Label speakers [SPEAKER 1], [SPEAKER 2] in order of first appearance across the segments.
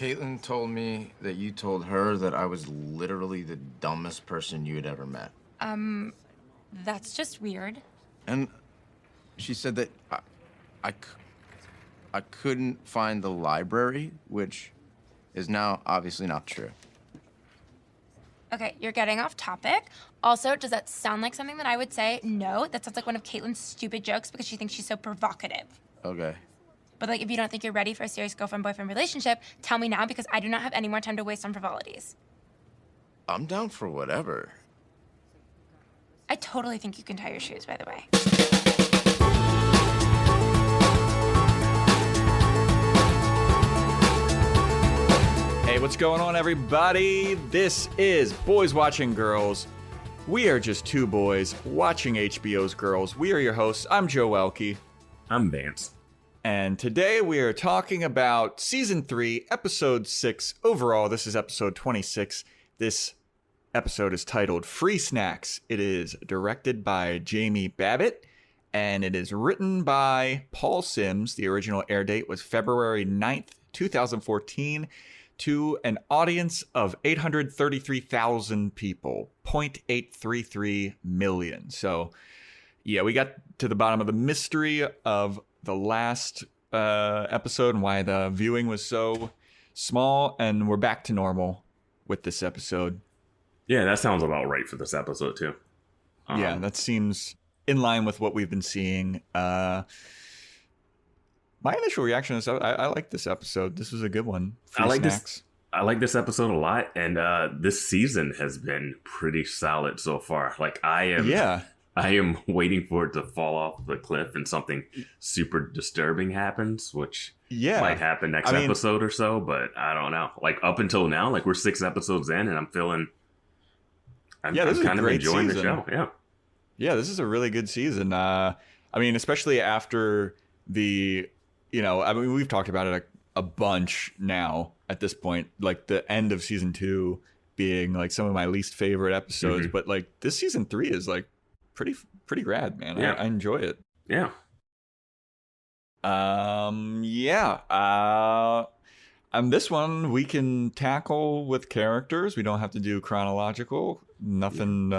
[SPEAKER 1] Caitlin told me that you told her that I was literally the dumbest person you had ever met.
[SPEAKER 2] That's just weird.
[SPEAKER 1] And she said that I couldn't find the library, which is now obviously not true.
[SPEAKER 2] Okay, you're getting off topic. Also, does that sound like something that I would say? No, that sounds like one of Caitlin's stupid jokes because she thinks she's so provocative.
[SPEAKER 1] Okay.
[SPEAKER 2] But like, if you don't think you're ready for a serious girlfriend-boyfriend relationship, tell me now because I do not have any more time to waste on frivolities.
[SPEAKER 1] I'm down for whatever.
[SPEAKER 2] I totally think you can tie your shoes, by the way.
[SPEAKER 3] Hey, what's going on, everybody? This is Boys Watching Girls. We are just two boys watching HBO's Girls. We are your hosts. I'm Joe Welke.
[SPEAKER 4] I'm Vance.
[SPEAKER 3] And today we are talking about Season 3, Episode 6. Overall, this is Episode 26. This episode is titled Free Snacks. It is directed by Jamie Babbitt, and it is written by Paul Sims. The original air date was February 9th, 2014, to an audience of 833,000 people, 0.833 million. So, yeah, we got to the bottom of the mystery of the last episode and why the viewing was so small, and we're back to normal with this episode.
[SPEAKER 4] Yeah, that sounds about right for this episode, too.
[SPEAKER 3] Yeah, that seems in line with what we've been seeing. My initial reaction is I like this episode. This was a good one.
[SPEAKER 4] I like this episode a lot, and this season has been pretty solid so far. Like, I am waiting for it to fall off the cliff and something super disturbing happens, which might happen next episode or so, but I don't know. Like, up until now, like, we're 6 episodes in, and I'm kind of enjoying the show. Yeah,
[SPEAKER 3] this is a really good season. Especially after we've talked about it a bunch now at this point, like the end of season 2 being like some of my least favorite episodes, but like this season 3 is like pretty rad, man.
[SPEAKER 4] Yeah.
[SPEAKER 3] I enjoy it.
[SPEAKER 4] Yeah.
[SPEAKER 3] And this one we can tackle with characters. We don't have to do chronological. Nothing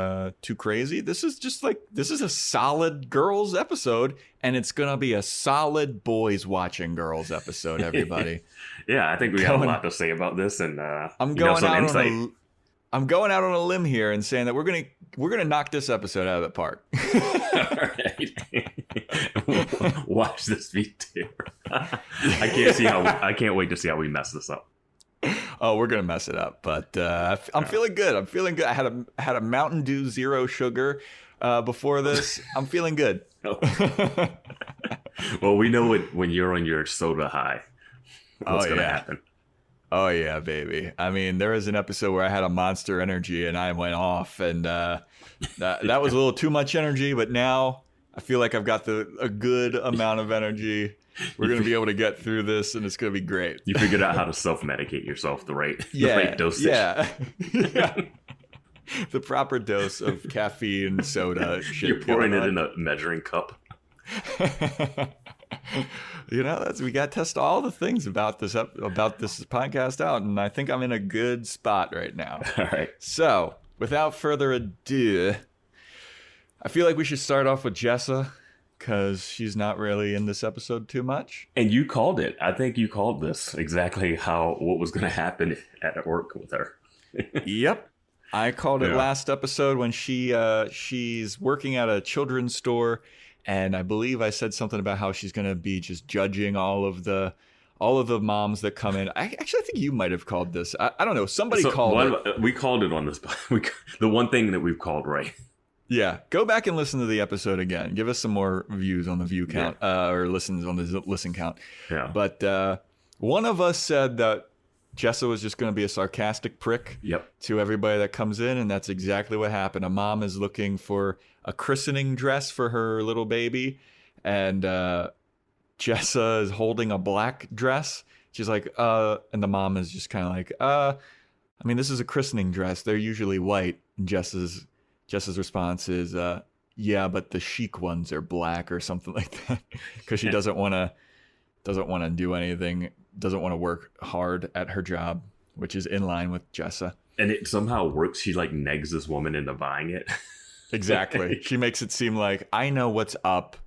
[SPEAKER 3] too crazy. This is a solid girls episode, and it's gonna be a solid boys watching girls episode. Everybody.
[SPEAKER 4] Yeah, I think we have a lot to say about this, and
[SPEAKER 3] I'm going out on a limb here and saying that we're gonna knock this episode out of the park.
[SPEAKER 4] All right. Watch this video. I can't wait to see how we mess this up.
[SPEAKER 3] Oh, we're gonna mess it up, but I'm feeling good. I had a Mountain Dew Zero Sugar before this. I'm feeling good.
[SPEAKER 4] Well, we know when you're on your soda high, what's gonna happen.
[SPEAKER 3] Oh yeah, baby. I mean, there was an episode where I had a Monster Energy and I went off, and that was a little too much energy. But now I feel like I've got a good amount of energy. We're going to be able to get through this, and it's going to be great.
[SPEAKER 4] You figured out how to self-medicate yourself the right dosage.
[SPEAKER 3] Yeah. The proper dose of caffeine, soda.
[SPEAKER 4] You're pouring it in a measuring cup.
[SPEAKER 3] We got to test all the things about this podcast out, and I think I'm in a good spot right now.
[SPEAKER 4] All right.
[SPEAKER 3] So, without further ado, I feel like we should start off with Jessa, because she's not really in this episode too much.
[SPEAKER 4] And you called it. I think you called this exactly what was going to happen at work with her.
[SPEAKER 3] Yep. I called it last episode when she's working at a children's store, and I believe I said something about how she's going to be just judging all of the moms that come in. I think you might have called this. I don't know. Somebody called it.
[SPEAKER 4] We called it on this. The one thing that we've called right.
[SPEAKER 3] Yeah, go back and listen to the episode again. Give us some more views on the view count, or listens on the listen count.
[SPEAKER 4] Yeah.
[SPEAKER 3] But one of us said that Jessa was just going to be a sarcastic prick to everybody that comes in, and that's exactly what happened. A mom is looking for a christening dress for her little baby, and Jessa is holding a black dress. She's like, and the mom is just kind of like, this is a christening dress. They're usually white. And Jessa's response is, yeah, but the chic ones are black or something like that, because she doesn't want to do anything doesn't want to work hard at her job, which is in line with Jessa.
[SPEAKER 4] And it somehow works. She like negs this woman into buying it.
[SPEAKER 3] Exactly. She makes it seem like I know what's up.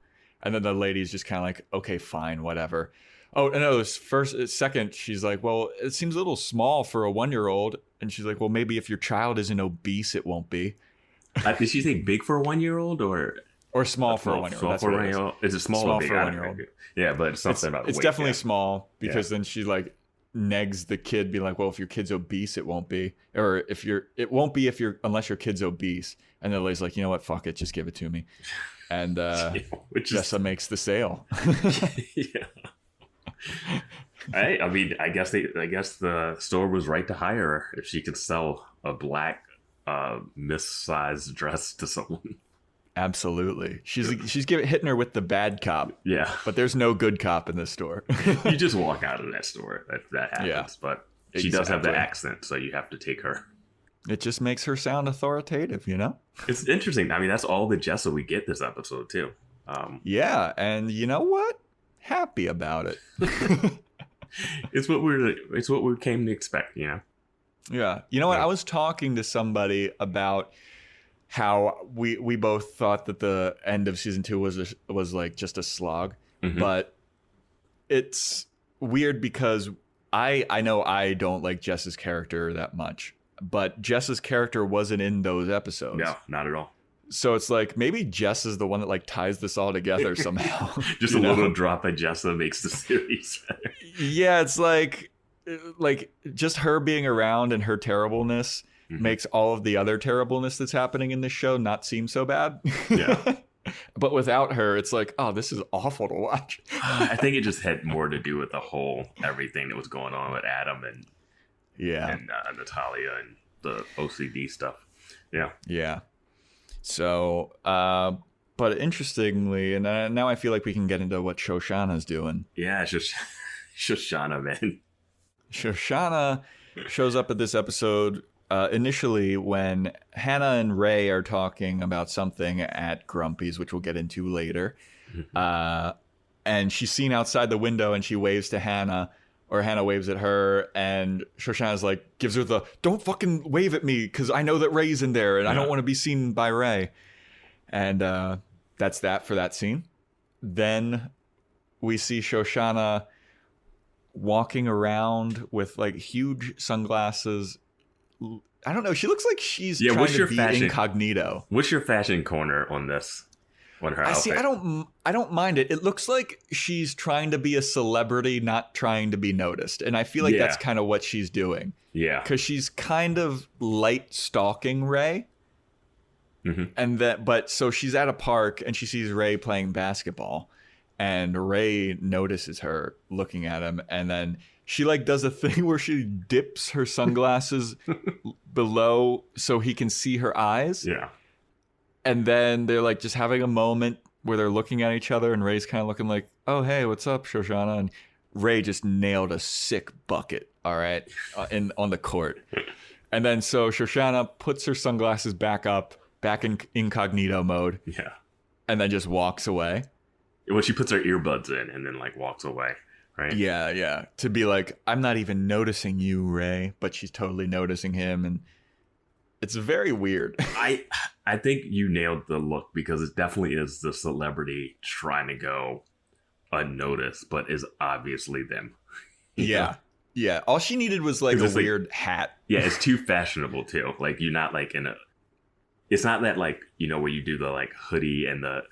[SPEAKER 3] And then the lady's just kind of like, okay, fine, whatever. Oh, no, second, she's like, well, it seems a little small for a 1-year-old. And she's like, well, maybe if your child isn't obese, it won't be.
[SPEAKER 4] Did she say big for a 1-year-old or
[SPEAKER 3] small for a 1-year-old?
[SPEAKER 4] Small for a 1-year-old? Is it small or big?
[SPEAKER 3] For a 1-year-old?
[SPEAKER 4] Yeah, but it's something about
[SPEAKER 3] it's
[SPEAKER 4] weight,
[SPEAKER 3] definitely
[SPEAKER 4] yeah.
[SPEAKER 3] small because then she like negs the kid, be like, well, if your kid's obese, it won't be, or it won't be unless your kid's obese. And the lady's like, you know what, fuck it, just give it to me. And Jessa makes the sale.
[SPEAKER 4] Yeah. I mean, I guess the store was right to hire her if she could sell a black missized dress to someone.
[SPEAKER 3] Absolutely. She's hitting her with the bad cop.
[SPEAKER 4] Yeah.
[SPEAKER 3] But there's no good cop in this store.
[SPEAKER 4] You just walk out of that store. That happens. Yeah, but she does have the accent, so you have to take her.
[SPEAKER 3] It just makes her sound authoritative, you know?
[SPEAKER 4] It's interesting. I mean, that's all the Jessa we get this episode, too.
[SPEAKER 3] Yeah, and you know what? Happy about it.
[SPEAKER 4] It's what we came to expect, you know?
[SPEAKER 3] Yeah. You know what? I was talking to somebody about how we both thought that the end of season 2 was like just a slog, but it's weird because I know I don't like Jess's character that much, but Jess's character wasn't in those episodes.
[SPEAKER 4] No, not at all.
[SPEAKER 3] So it's like maybe Jess is the one that like ties this all together somehow.
[SPEAKER 4] Just a little drop of Jessa makes the series better.
[SPEAKER 3] Yeah, it's like just her being around and her terribleness makes all of the other terribleness that's happening in this show not seem so bad.
[SPEAKER 4] Yeah.
[SPEAKER 3] But without her, it's like, oh, this is awful to watch.
[SPEAKER 4] I think it just had more to do with the whole everything that was going on with Adam and Natalia and the OCD stuff. Yeah.
[SPEAKER 3] Yeah. So, but interestingly, and now I feel like we can get into what Shoshanna's doing.
[SPEAKER 4] Yeah, it's just Shoshanna, man.
[SPEAKER 3] Shoshanna shows up at this episode initially when Hannah and Ray are talking about something at Grumpy's, which we'll get into later. And she's seen outside the window and she waves to Hannah, or Hannah waves at her, and Shoshanna's like, gives her the, don't fucking wave at me because I know that Ray's in there and I don't want to be seen by Ray. And that's that for that scene. Then we see Shoshanna walking around with like huge sunglasses. I don't know. She looks like she's trying to be incognito.
[SPEAKER 4] What's your fashion corner on this? On her outfit?
[SPEAKER 3] See, I don't mind it. It looks like she's trying to be a celebrity, not trying to be noticed. And I feel like that's kind of what she's doing. Yeah. Because she's kind of light stalking Ray. And so she's at a park and she sees Ray playing basketball. And Ray notices her looking at him, and then she like does a thing where she dips her sunglasses below so he can see her eyes. Yeah. And then they're like just having a moment where they're looking at each other, and Ray's kind of looking like, "Oh, hey, what's up, Shoshanna?" And Ray just nailed a sick bucket, all right, on the court. And then so Shoshanna puts her sunglasses back in incognito mode. Yeah. And then just walks away.
[SPEAKER 4] When she puts her earbuds in and then like walks away, right?
[SPEAKER 3] Yeah, yeah. To be like, I'm not even noticing you, Ray, but she's totally noticing him, and it's very weird.
[SPEAKER 4] I think you nailed the look because it definitely is the celebrity trying to go unnoticed, but is obviously them.
[SPEAKER 3] Yeah. Yeah. All she needed was like a weird hat.
[SPEAKER 4] Yeah, it's too fashionable too. Like you're not like in a. It's not that like, you know, where you do the like hoodie and the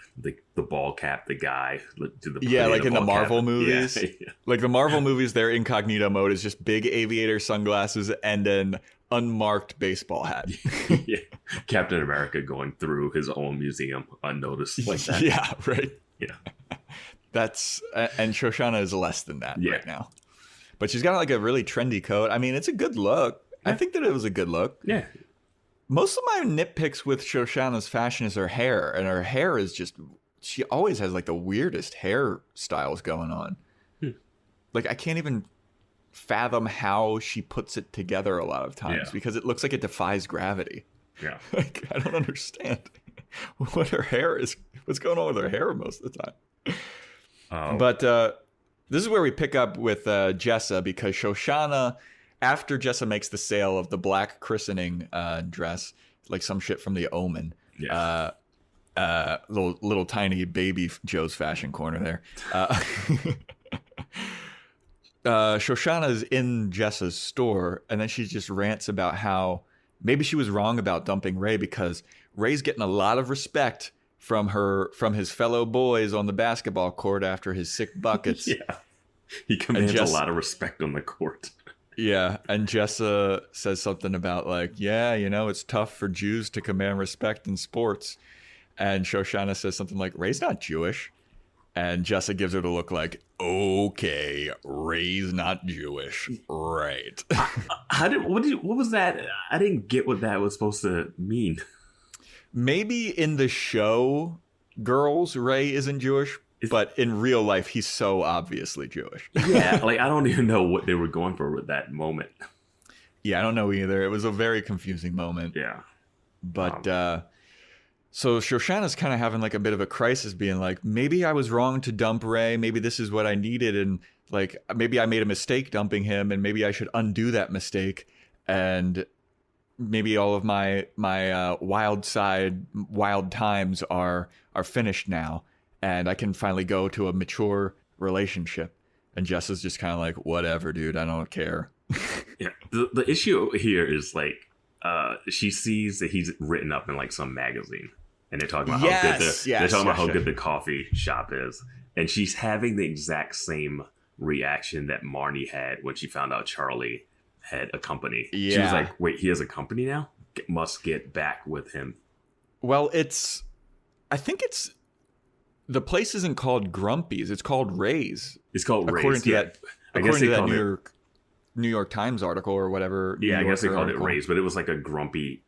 [SPEAKER 4] ball cap, the guy to the
[SPEAKER 3] like in the Marvel movies. Yeah. Like the Marvel movies, their incognito mode is just big aviator sunglasses and an unmarked baseball hat.
[SPEAKER 4] Yeah. Captain America going through his own museum unnoticed like that.
[SPEAKER 3] Yeah, right.
[SPEAKER 4] Yeah.
[SPEAKER 3] And Shoshanna is less than that right now. But she's got like a really trendy coat. I mean, it's a good look. Yeah. I think that it was a good look.
[SPEAKER 4] Yeah.
[SPEAKER 3] Most of my nitpicks with Shoshanna's fashion is her hair, and her hair is just, she always has like the weirdest hairstyles going on. Like I can't even fathom how she puts it together a lot of times because it looks like it defies gravity. Yeah. Like I don't understand what her hair is, what's going on with her hair most of the time. But This is where we pick up with Jessa, because Shoshanna, after Jessa makes the sale of the black christening dress, like some shit from The Omen, little tiny baby Joe's fashion corner there. Shoshana's in Jessa's store, and then she just rants about how maybe she was wrong about dumping Ray, because Ray's getting a lot of respect from his fellow boys on the basketball court after his sick buckets.
[SPEAKER 4] Yeah, he commands a lot of respect on the court.
[SPEAKER 3] Yeah, and Jessa says something about like, yeah, it's tough for Jews to command respect in sports. And Shoshana says something like, Ray's not Jewish. And Jessa gives her the look like, okay, Ray's not Jewish. Right.
[SPEAKER 4] What was that? I didn't get what that was supposed to mean.
[SPEAKER 3] Maybe in the show, girls, Ray isn't Jewish, but in real life, he's so obviously Jewish.
[SPEAKER 4] Yeah, like I don't even know what they were going for with that moment.
[SPEAKER 3] Yeah, I don't know either. It was a very confusing moment.
[SPEAKER 4] Yeah.
[SPEAKER 3] But so Shoshana's kind of having like a bit of a crisis, being like, maybe I was wrong to dump Ray. Maybe this is what I needed. And like, maybe I made a mistake dumping him, and maybe I should undo that mistake. And maybe all of my wild times are finished now, and I can finally go to a mature relationship. And Jessa's just kind of like, whatever, dude, I don't care.
[SPEAKER 4] Yeah. The issue here is like, she sees that he's written up in like some magazine, and they're talking about how good the coffee shop is, and she's having the exact same reaction that Marnie had when she found out Charlie had a company. Yeah. She was like, wait, he has a company now? Must get back with him.
[SPEAKER 3] Well, the place isn't called Grumpy's, it's called Ray's.
[SPEAKER 4] It's called Ray's.
[SPEAKER 3] According to that New York Times article or whatever.
[SPEAKER 4] Yeah, I guess they called it Ray's, but it was like a Grumpy.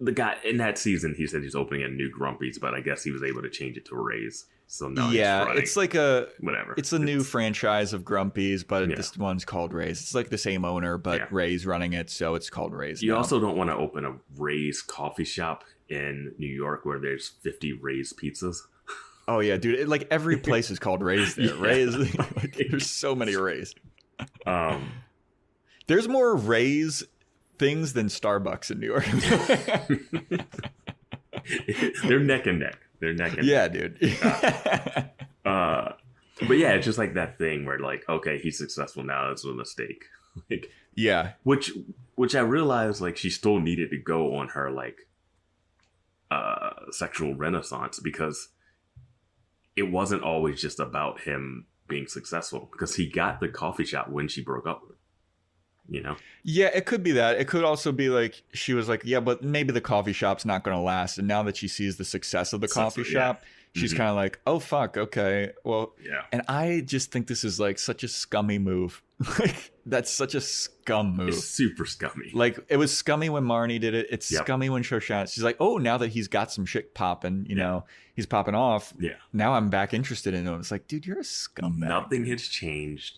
[SPEAKER 4] The guy in that season, he said he's opening a new Grumpy's, but I guess he was able to change it to Ray's. So now
[SPEAKER 3] it's like whatever. It's a new franchise of Grumpy's, but this one's called Ray's. It's like the same owner, but Ray's running it, so it's called Ray's.
[SPEAKER 4] You also don't want to open a Ray's coffee shop in New York where there's 50 Ray's pizzas.
[SPEAKER 3] Oh yeah, dude! Like every place is called Ray's there. Ray's, there's so many Ray's. There's more Ray's things than Starbucks in New York.
[SPEAKER 4] They're neck and neck.
[SPEAKER 3] Yeah, dude.
[SPEAKER 4] But yeah, it's just like that thing where like, okay, he's successful now. It's a mistake. Like,
[SPEAKER 3] yeah.
[SPEAKER 4] Which I realized like she still needed to go on her like sexual renaissance, because it wasn't always just about him being successful, because he got the coffee shop when she broke up with him.
[SPEAKER 3] Yeah, it could be that. It could also be like she was like, yeah, but maybe the coffee shop's not going to last. And now that she sees the success of the coffee shop, she's kind of like, oh, fuck, okay. Well, yeah. And I just think this is like such a scummy move. Like, that's such a scum move.
[SPEAKER 4] It's super scummy.
[SPEAKER 3] Like, it was scummy when Marnie did it. It's scummy when Shoshana. She's like, oh, now that he's got some shit popping, know, he's popping off. Yeah. Now I'm back interested in him. It's like, dude, you're a scumbag.
[SPEAKER 4] Nothing has changed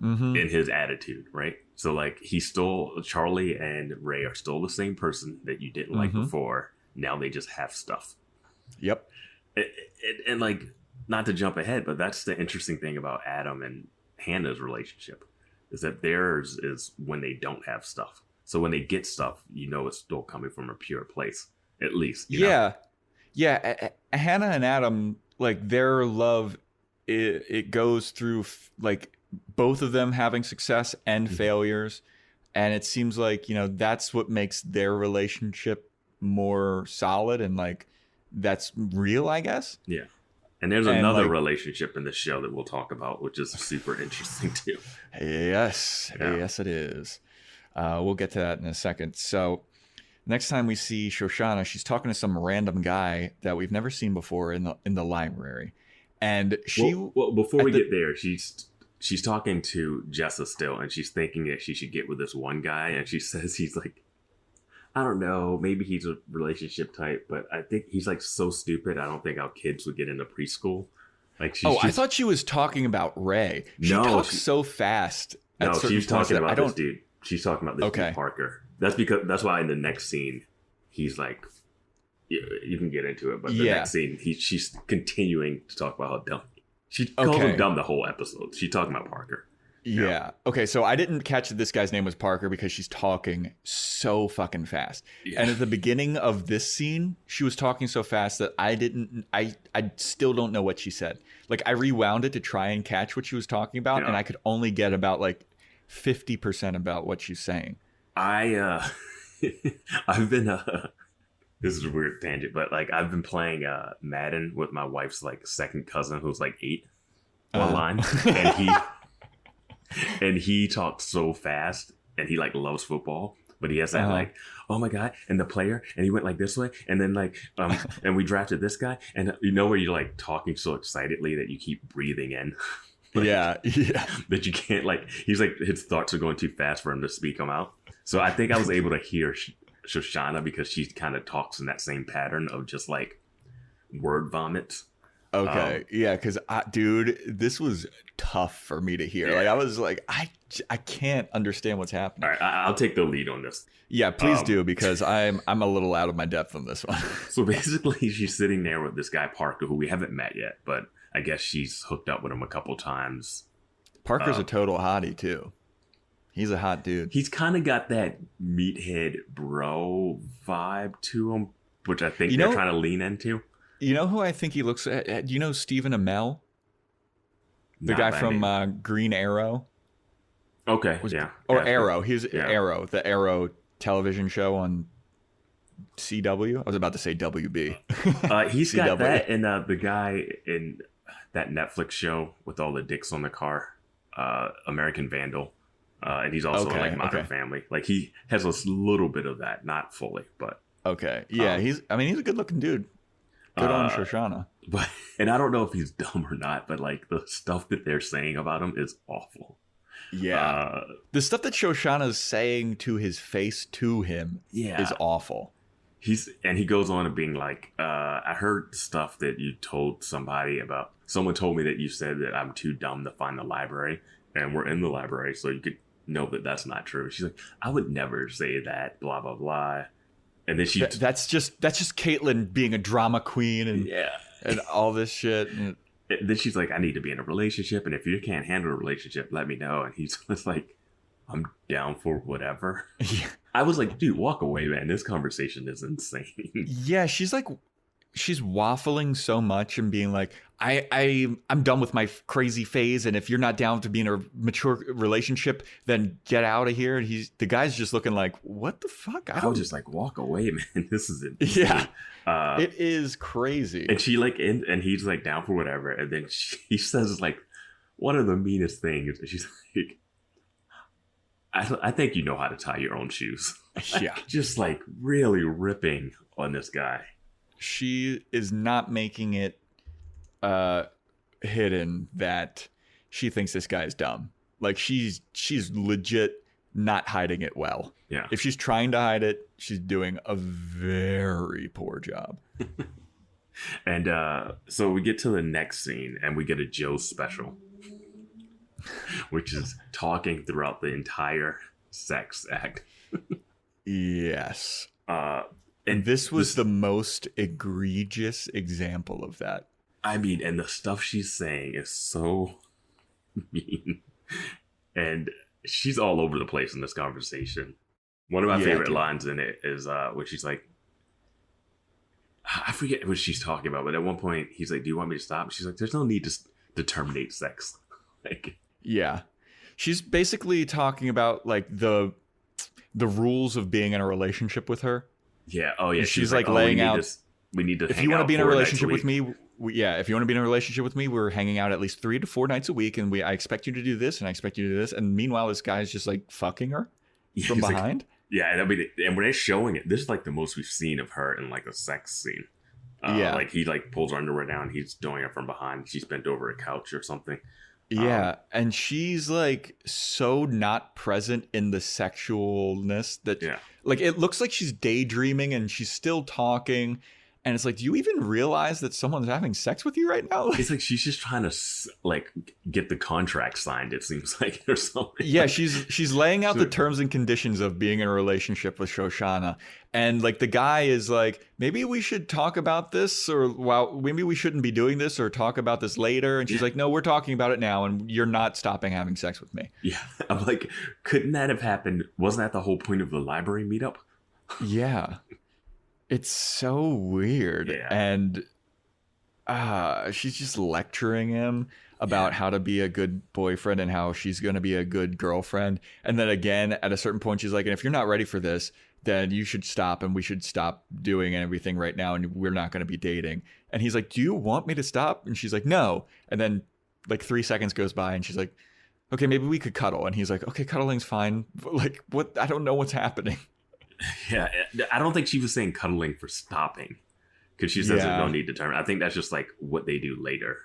[SPEAKER 4] in his attitude, right? So like Charlie and Ray are still the same person that you didn't like before. Now they just have stuff.
[SPEAKER 3] Yep.
[SPEAKER 4] And like, not to jump ahead, but that's the interesting thing about Adam and Hannah's relationship, is that theirs is when they don't have stuff. So when they get stuff, it's still coming from a pure place, at least.
[SPEAKER 3] Yeah. Hannah and Adam, like their love, it goes through like both of them having success and failures. And it seems like, that's what makes their relationship more solid, and like that's real, I guess.
[SPEAKER 4] Yeah. And there's another relationship in the show that we'll talk about, which is super interesting too.
[SPEAKER 3] Yes. Yeah. Yes, it is. We'll get to that in a second. So next time we see Shoshana, she's talking to some random guy that we've never seen before in the library. And
[SPEAKER 4] before we get there, she's talking to Jessa still, and she's thinking that she should get with this one guy, and she says he's like, I don't know, maybe he's a relationship type, but I think he's like so stupid. I don't think our kids would get into preschool. Like,
[SPEAKER 3] I thought she was talking about Ray. She talks so fast.
[SPEAKER 4] No, she's talking about this dude. She's talking about this dude, Parker. That's why in the next scene, he's like, you can get into it, but the next scene, she's continuing to talk about how dumb She calls him dumb the whole episode. She's talking about Parker.
[SPEAKER 3] Yeah. Okay, so I didn't catch that this guy's name was Parker because she's talking so fucking fast. Yeah. And at the beginning of this scene, she was talking so fast that I still don't know what she said. Like, I rewound it to try and catch what she was talking about, and I could only get about like 50% about what she's saying.
[SPEAKER 4] I've been this is a weird tangent, but like I've been playing Madden with my wife's like second cousin who's like 8 online, and he talks so fast, and he like loves football, but he has that like, oh my god, and the player, and he went like this way, and then like and we drafted this guy, and you know where you're like talking so excitedly that you keep breathing in. Like, yeah. That you can't like. He's like his thoughts are going too fast for him to speak them out. So I think I was able to hear Shoshanna because she kind of talks in that same pattern of just like word vomits.
[SPEAKER 3] Okay, yeah, because dude, this was tough for me to hear. Yeah. Like I was like, I can't understand what's happening.
[SPEAKER 4] All right, I'll take the lead on this.
[SPEAKER 3] Yeah, please do, because I'm a little out of my depth on this one.
[SPEAKER 4] So basically, she's sitting there with this guy Parker, who we haven't met yet, but I guess she's hooked up with him a couple times.
[SPEAKER 3] Parker's a total hottie too. He's a hot dude.
[SPEAKER 4] He's kind of got that meathead bro vibe to him, which I think they're trying to lean into.
[SPEAKER 3] You know who I think he looks at? Do you know Stephen Amell? The guy from Green Arrow?
[SPEAKER 4] Okay,
[SPEAKER 3] Or Arrow. He's Arrow, the Arrow television show on CW. I was about to say WB.
[SPEAKER 4] He's got that, and the guy in that Netflix show with all the dicks on the car, American Vandal. And he's also in like Modern Family. Like he has a little bit of that, not fully, but
[SPEAKER 3] okay. Yeah, he's a good looking dude. Good on Shoshanna.
[SPEAKER 4] But and I don't know if he's dumb or not, but like the stuff that they're saying about him is awful.
[SPEAKER 3] Yeah. The stuff that Shoshanna is saying to his face to him is awful.
[SPEAKER 4] He goes on to being like, I heard stuff that you told somebody about. Someone told me that you said that I'm too dumb to find the library, and we're in the library, so you could know that that's not true. She's like, I would never say that, blah blah blah. And then
[SPEAKER 3] that's just Caitlin being a drama queen and all this shit. And
[SPEAKER 4] then she's like, I need to be in a relationship, and if you can't handle a relationship, let me know. And he's just like, I'm down for whatever. Yeah. I was like, dude, walk away, man. This conversation is insane.
[SPEAKER 3] Yeah, she's waffling so much and being like, I'm done with my crazy phase, and if you're not down to be in a mature relationship, then get out of here. And the guy's just looking like, what the fuck?
[SPEAKER 4] I was just like, walk away, man. This is it.
[SPEAKER 3] Yeah, it is crazy.
[SPEAKER 4] And she like, and he's like down for whatever. And then he says like one of the meanest things. She's like, I think you know how to tie your own shoes.
[SPEAKER 3] Yeah,
[SPEAKER 4] just like really ripping on this guy.
[SPEAKER 3] She is not making it hidden that she thinks this guy is dumb. Like she's legit not hiding it well.
[SPEAKER 4] Yeah.
[SPEAKER 3] If she's trying to hide it, she's doing a very poor job.
[SPEAKER 4] And so we get to the next scene, and we get a Joe special, which is talking throughout the entire sex act.
[SPEAKER 3] Yes. And this was the most egregious example of that.
[SPEAKER 4] I mean, and the stuff she's saying is so mean. And she's all over the place in this conversation. One of my favorite lines in it is where she's like, I forget what she's talking about, but at one point he's like, do you want me to stop? She's like, there's no need to terminate sex. Like,
[SPEAKER 3] yeah. She's basically talking about like the rules of being in a relationship with her.
[SPEAKER 4] Yeah. Oh, yeah.
[SPEAKER 3] She's like laying out.
[SPEAKER 4] We need to.
[SPEAKER 3] If you want to be in a relationship with me, if you want to be in a relationship with me, we're hanging out at least 3 to 4 nights a week, and I expect you to do this, and I expect you to do this. And meanwhile, this guy's just like fucking her from behind.
[SPEAKER 4] Like, yeah, and I mean, and when they're showing it, this is like the most we've seen of her in like a sex scene. Like he like pulls her underwear down, he's doing it from behind. She's bent over a couch or something.
[SPEAKER 3] Yeah, and she's like so not present in the sexualness that like it looks like she's daydreaming and she's still talking, And it's like, do you even realize that someone's having sex with you right now?
[SPEAKER 4] It's like she's just trying to like get the contract signed, it seems like, or something.
[SPEAKER 3] Yeah, she's laying out the terms and conditions of being in a relationship with Shoshanna. And like the guy is like, maybe we should talk about this, or well, maybe we shouldn't be doing this, or talk about this later. And she's like, no, we're talking about it now, and you're not stopping having sex with me.
[SPEAKER 4] Yeah. I'm like, couldn't that have happened? Wasn't that the whole point of the library meetup?
[SPEAKER 3] Yeah. It's so weird.
[SPEAKER 4] Yeah.
[SPEAKER 3] And she's just lecturing him about how to be a good boyfriend and how she's going to be a good girlfriend. And then again, at a certain point, she's like, and if you're not ready for this, then you should stop, and we should stop doing everything right now, and we're not going to be dating. And he's like, do you want me to stop? And she's like, no. And then like 3 seconds goes by, and she's like, okay, maybe we could cuddle. And he's like, okay, cuddling's fine. Like, what? I don't know what's happening.
[SPEAKER 4] Yeah, I don't think she was saying cuddling for stopping, because she says there's no need to turn. I think that's just like what they do later.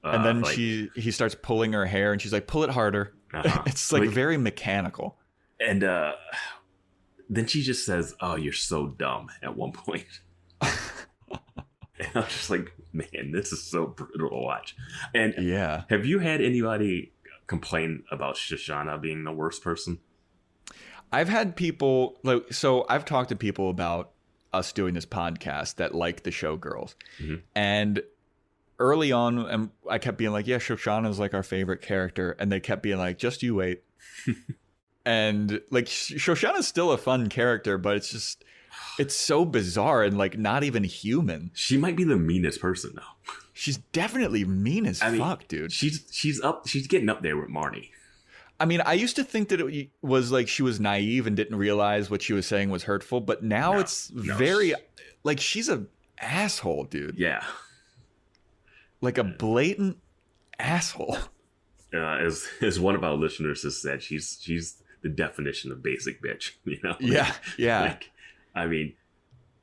[SPEAKER 3] And then like, he starts pulling her hair, and she's like, pull it harder. It's like very mechanical. And
[SPEAKER 4] then she just says, oh, you're so dumb at one point. And I'm just like, man, this is so brutal to watch. And have you had anybody complain about Shoshanna being the worst person?
[SPEAKER 3] I've had people I've talked to people about us doing this podcast that like the show Girls. Mm-hmm. And early on, I kept being like, yeah, Shoshanna is like our favorite character. And they kept being like, just you wait. And like, Shoshanna's still a fun character, but it's so bizarre and like not even human.
[SPEAKER 4] She might be the meanest person though.
[SPEAKER 3] She's definitely mean as fuck, dude.
[SPEAKER 4] She's getting up there with Marnie.
[SPEAKER 3] I mean, I used to think that it was like she was naive and didn't realize what she was saying was hurtful, but now very like she's a asshole, dude.
[SPEAKER 4] Yeah.
[SPEAKER 3] Like a blatant asshole.
[SPEAKER 4] As one of our listeners has said, she's the definition of basic bitch, you know?
[SPEAKER 3] Yeah.
[SPEAKER 4] Like, I mean,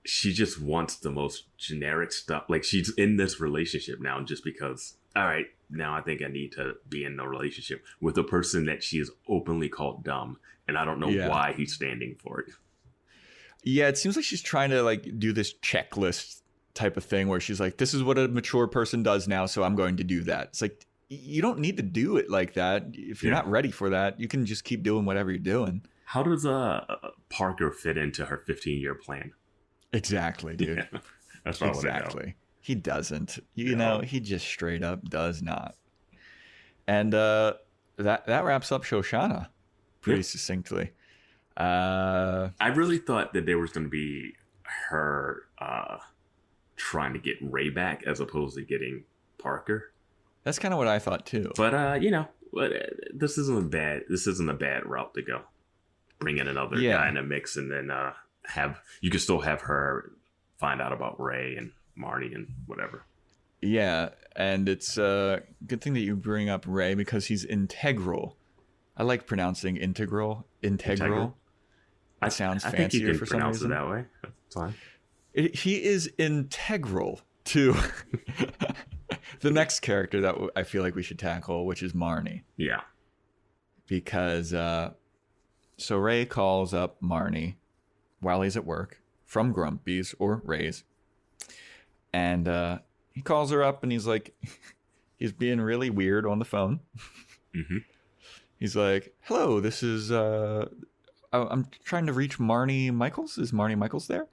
[SPEAKER 4] she just wants the most generic stuff. Like, she's in this relationship now just because, all right, now I think I need to be in a relationship with a person that she is openly called dumb, and I don't know why he's standing for it.
[SPEAKER 3] Yeah, it seems like she's trying to like do this checklist type of thing where she's like, this is what a mature person does now, so I'm going to do that. It's like, you don't need to do it like that. If you're not ready for that, you can just keep doing whatever you're doing.
[SPEAKER 4] How does Parker fit into her 15-year plan?
[SPEAKER 3] Exactly, dude.
[SPEAKER 4] Yeah, that's what
[SPEAKER 3] exactly. I want to know. He doesn't. You know, he just straight up does not. And that wraps up Shoshanna pretty succinctly.
[SPEAKER 4] I really thought that there was going to be her trying to get Ray back as opposed to getting Parker.
[SPEAKER 3] That's kind of what I thought too.
[SPEAKER 4] But you know, this isn't a bad route to go. Bring in another guy in the mix, and then you can still have her find out about Ray and Marnie and whatever.
[SPEAKER 3] Yeah, and it's a good thing that you bring up Ray because he's integral. I like pronouncing integral. That sounds fancier. I think you can for some reason.
[SPEAKER 4] Pronounce it that way. That's fine.
[SPEAKER 3] He is integral to the next character that I feel like we should tackle, which is Marnie.
[SPEAKER 4] Yeah.
[SPEAKER 3] Because so Ray calls up Marnie while he's at work from Grumpy's or Ray's. And he calls her up and he's like, he's being really weird on the phone. Mm-hmm. He's like, hello, this is, I'm trying to reach Marnie Michaels. Is Marnie Michaels there?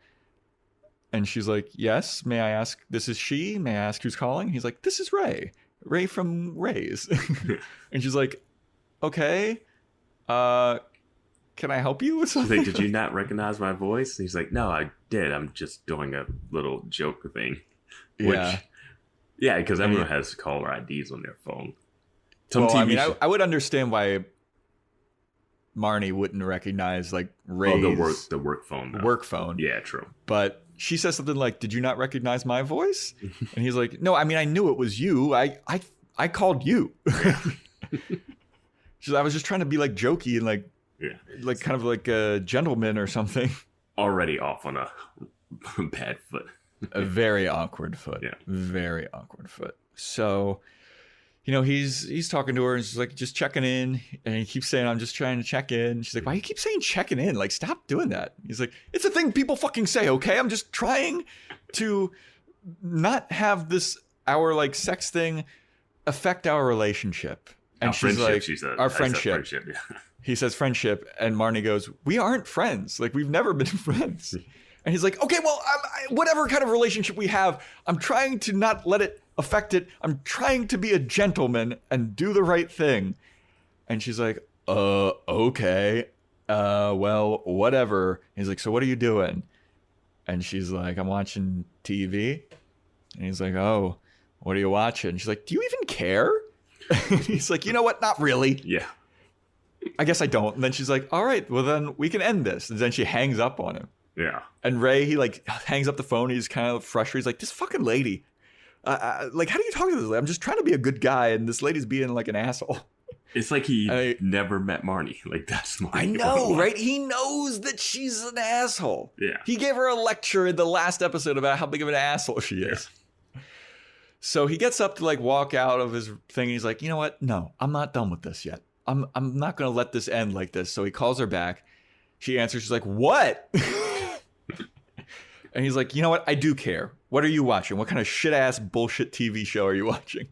[SPEAKER 3] And she's like, yes, may I ask, this is she? May I ask who's calling? He's like, this is Ray. Ray from Ray's. And she's like, okay, can I help you with something?
[SPEAKER 4] Like, did you not recognize my voice? And he's like, no, I did. I'm just doing a little joke thing. Yeah, because everyone has caller IDs on their phone.
[SPEAKER 3] I would understand why Marnie wouldn't recognize like Ray's
[SPEAKER 4] the work phone. Though.
[SPEAKER 3] Work phone.
[SPEAKER 4] Yeah, true.
[SPEAKER 3] But she says something like, "Did you not recognize my voice?" And he's like, "No, I mean I knew it was you. I called you." She's like, I was just trying to be like jokey and like kind of like a gentleman or something.
[SPEAKER 4] Already off on a bad foot.
[SPEAKER 3] A very awkward foot.
[SPEAKER 4] Yeah.
[SPEAKER 3] Very awkward foot. So he's talking to her and she's like, just checking in. And he keeps saying, I'm just trying to check in. She's like, why do you keep saying checking in? Like, stop doing that. He's like, it's a thing people fucking say, okay? I'm just trying to not have our like sex thing affect our relationship. And
[SPEAKER 4] our
[SPEAKER 3] she's
[SPEAKER 4] friendship,
[SPEAKER 3] like,
[SPEAKER 4] she said.
[SPEAKER 3] our friendship.
[SPEAKER 4] Yeah.
[SPEAKER 3] He says friendship. And Marnie goes, we aren't friends. Like, we've never been friends. And he's like, okay, well, whatever kind of relationship we have, I'm trying to not let it affect it. I'm trying to be a gentleman and do the right thing. And she's like, okay, well, whatever. He's like, so what are you doing? And she's like, I'm watching TV. And he's like, oh, what are you watching? She's like, do you even care? And he's like, you know what? Not really.
[SPEAKER 4] Yeah.
[SPEAKER 3] I guess I don't. And then she's like, all right, well, then we can end this. And then she hangs up on him.
[SPEAKER 4] Yeah.
[SPEAKER 3] And Ray, he like hangs up the phone. He's kind of frustrated. He's like, this fucking lady. Like, how do you talk to this lady? I'm just trying to be a good guy, and this lady's being like an asshole.
[SPEAKER 4] It's like he never met Marnie. Like, that's Marnie.
[SPEAKER 3] I know, right? He knows that she's an asshole.
[SPEAKER 4] Yeah.
[SPEAKER 3] He gave her a lecture in the last episode about how big of an asshole she is. Yeah. So he gets up to like walk out of his thing, and he's like, you know what? No, I'm not done with this yet. I'm not going to let this end like this. So he calls her back. She answers. She's like, what? And he's like, you know what? I do care. What are you watching? What kind of shit-ass bullshit TV show are you watching?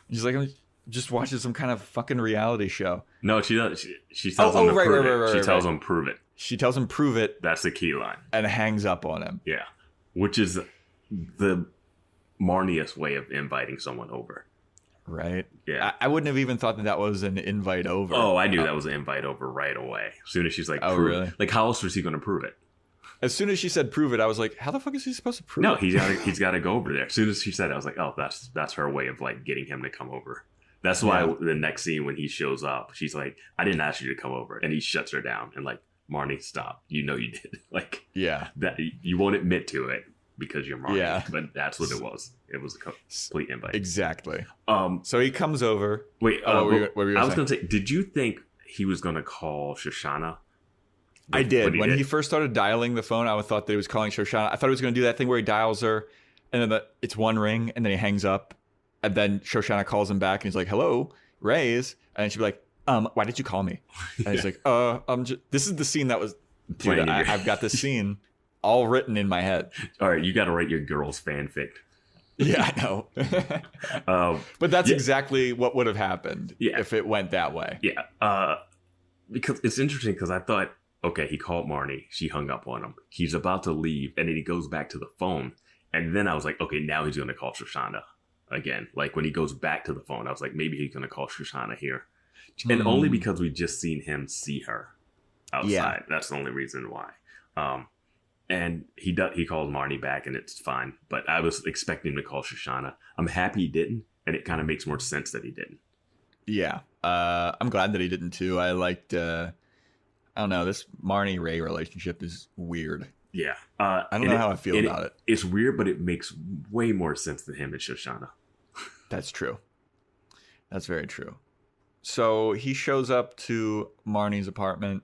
[SPEAKER 3] He's like, I'm just watching some kind of fucking reality show.
[SPEAKER 4] No, she does. She tells him to prove it. She tells him prove it.
[SPEAKER 3] She tells him prove it.
[SPEAKER 4] That's the key line.
[SPEAKER 3] And hangs up on him.
[SPEAKER 4] Yeah. Which is the Marniest way of inviting someone over.
[SPEAKER 3] Right?
[SPEAKER 4] Yeah.
[SPEAKER 3] I wouldn't have even thought that was an invite over.
[SPEAKER 4] Oh, I knew that was an invite over right away. As soon as she's like,
[SPEAKER 3] oh,
[SPEAKER 4] prove
[SPEAKER 3] really?
[SPEAKER 4] it. Like, how else was he going to prove it?
[SPEAKER 3] As soon as she said prove it, I was like, how the fuck is he supposed to prove it?
[SPEAKER 4] No, he's got to go over there. As soon as she said it, I was like, oh, that's her way of like getting him to come over. That's why the next scene when he shows up, she's like, I didn't ask you to come over. And he shuts her down and like, Marnie, stop. You know you did. Like,
[SPEAKER 3] yeah,
[SPEAKER 4] that you won't admit to it because you're Marnie.
[SPEAKER 3] Yeah.
[SPEAKER 4] But that's what it was. It was a complete invite.
[SPEAKER 3] Exactly. So he comes over.
[SPEAKER 4] Wait,
[SPEAKER 3] what were you
[SPEAKER 4] I was going to say, did you think he was going to call Shoshanna?
[SPEAKER 3] I did. When he first started dialing the phone, I thought that he was calling Shoshanna. I thought he was going to do that thing where he dials her, and then it's one ring, and then he hangs up, and then Shoshanna calls him back, and he's like, hello, Ray's. And she'd be like, why did you call me? And he's like, this is the scene that was, dude, I've got this scene all written in my head.
[SPEAKER 4] All right, you got to write your girl's fanfic.
[SPEAKER 3] Yeah, I know. But that's exactly what would have happened if it went that way.
[SPEAKER 4] Yeah. Because it's interesting because I thought, okay, he called Marnie. She hung up on him. He's about to leave, and then he goes back to the phone. And then I was like, okay, now he's going to call Shoshanna again. Like, when he goes back to the phone, I was like, maybe he's going to call Shoshanna here. And only because we just seen him see her outside. Yeah. That's the only reason why. And he calls Marnie back, and it's fine. But I was expecting him to call Shoshanna. I'm happy he didn't, and it kind of makes more sense that he didn't.
[SPEAKER 3] Yeah. I'm glad that he didn't, too. I liked... I don't know. This Marnie-Ray relationship is weird.
[SPEAKER 4] Yeah.
[SPEAKER 3] I don't know how I feel about it.
[SPEAKER 4] It's weird, but it makes way more sense than him and Shoshanna.
[SPEAKER 3] That's true. That's very true. So he shows up to Marnie's apartment,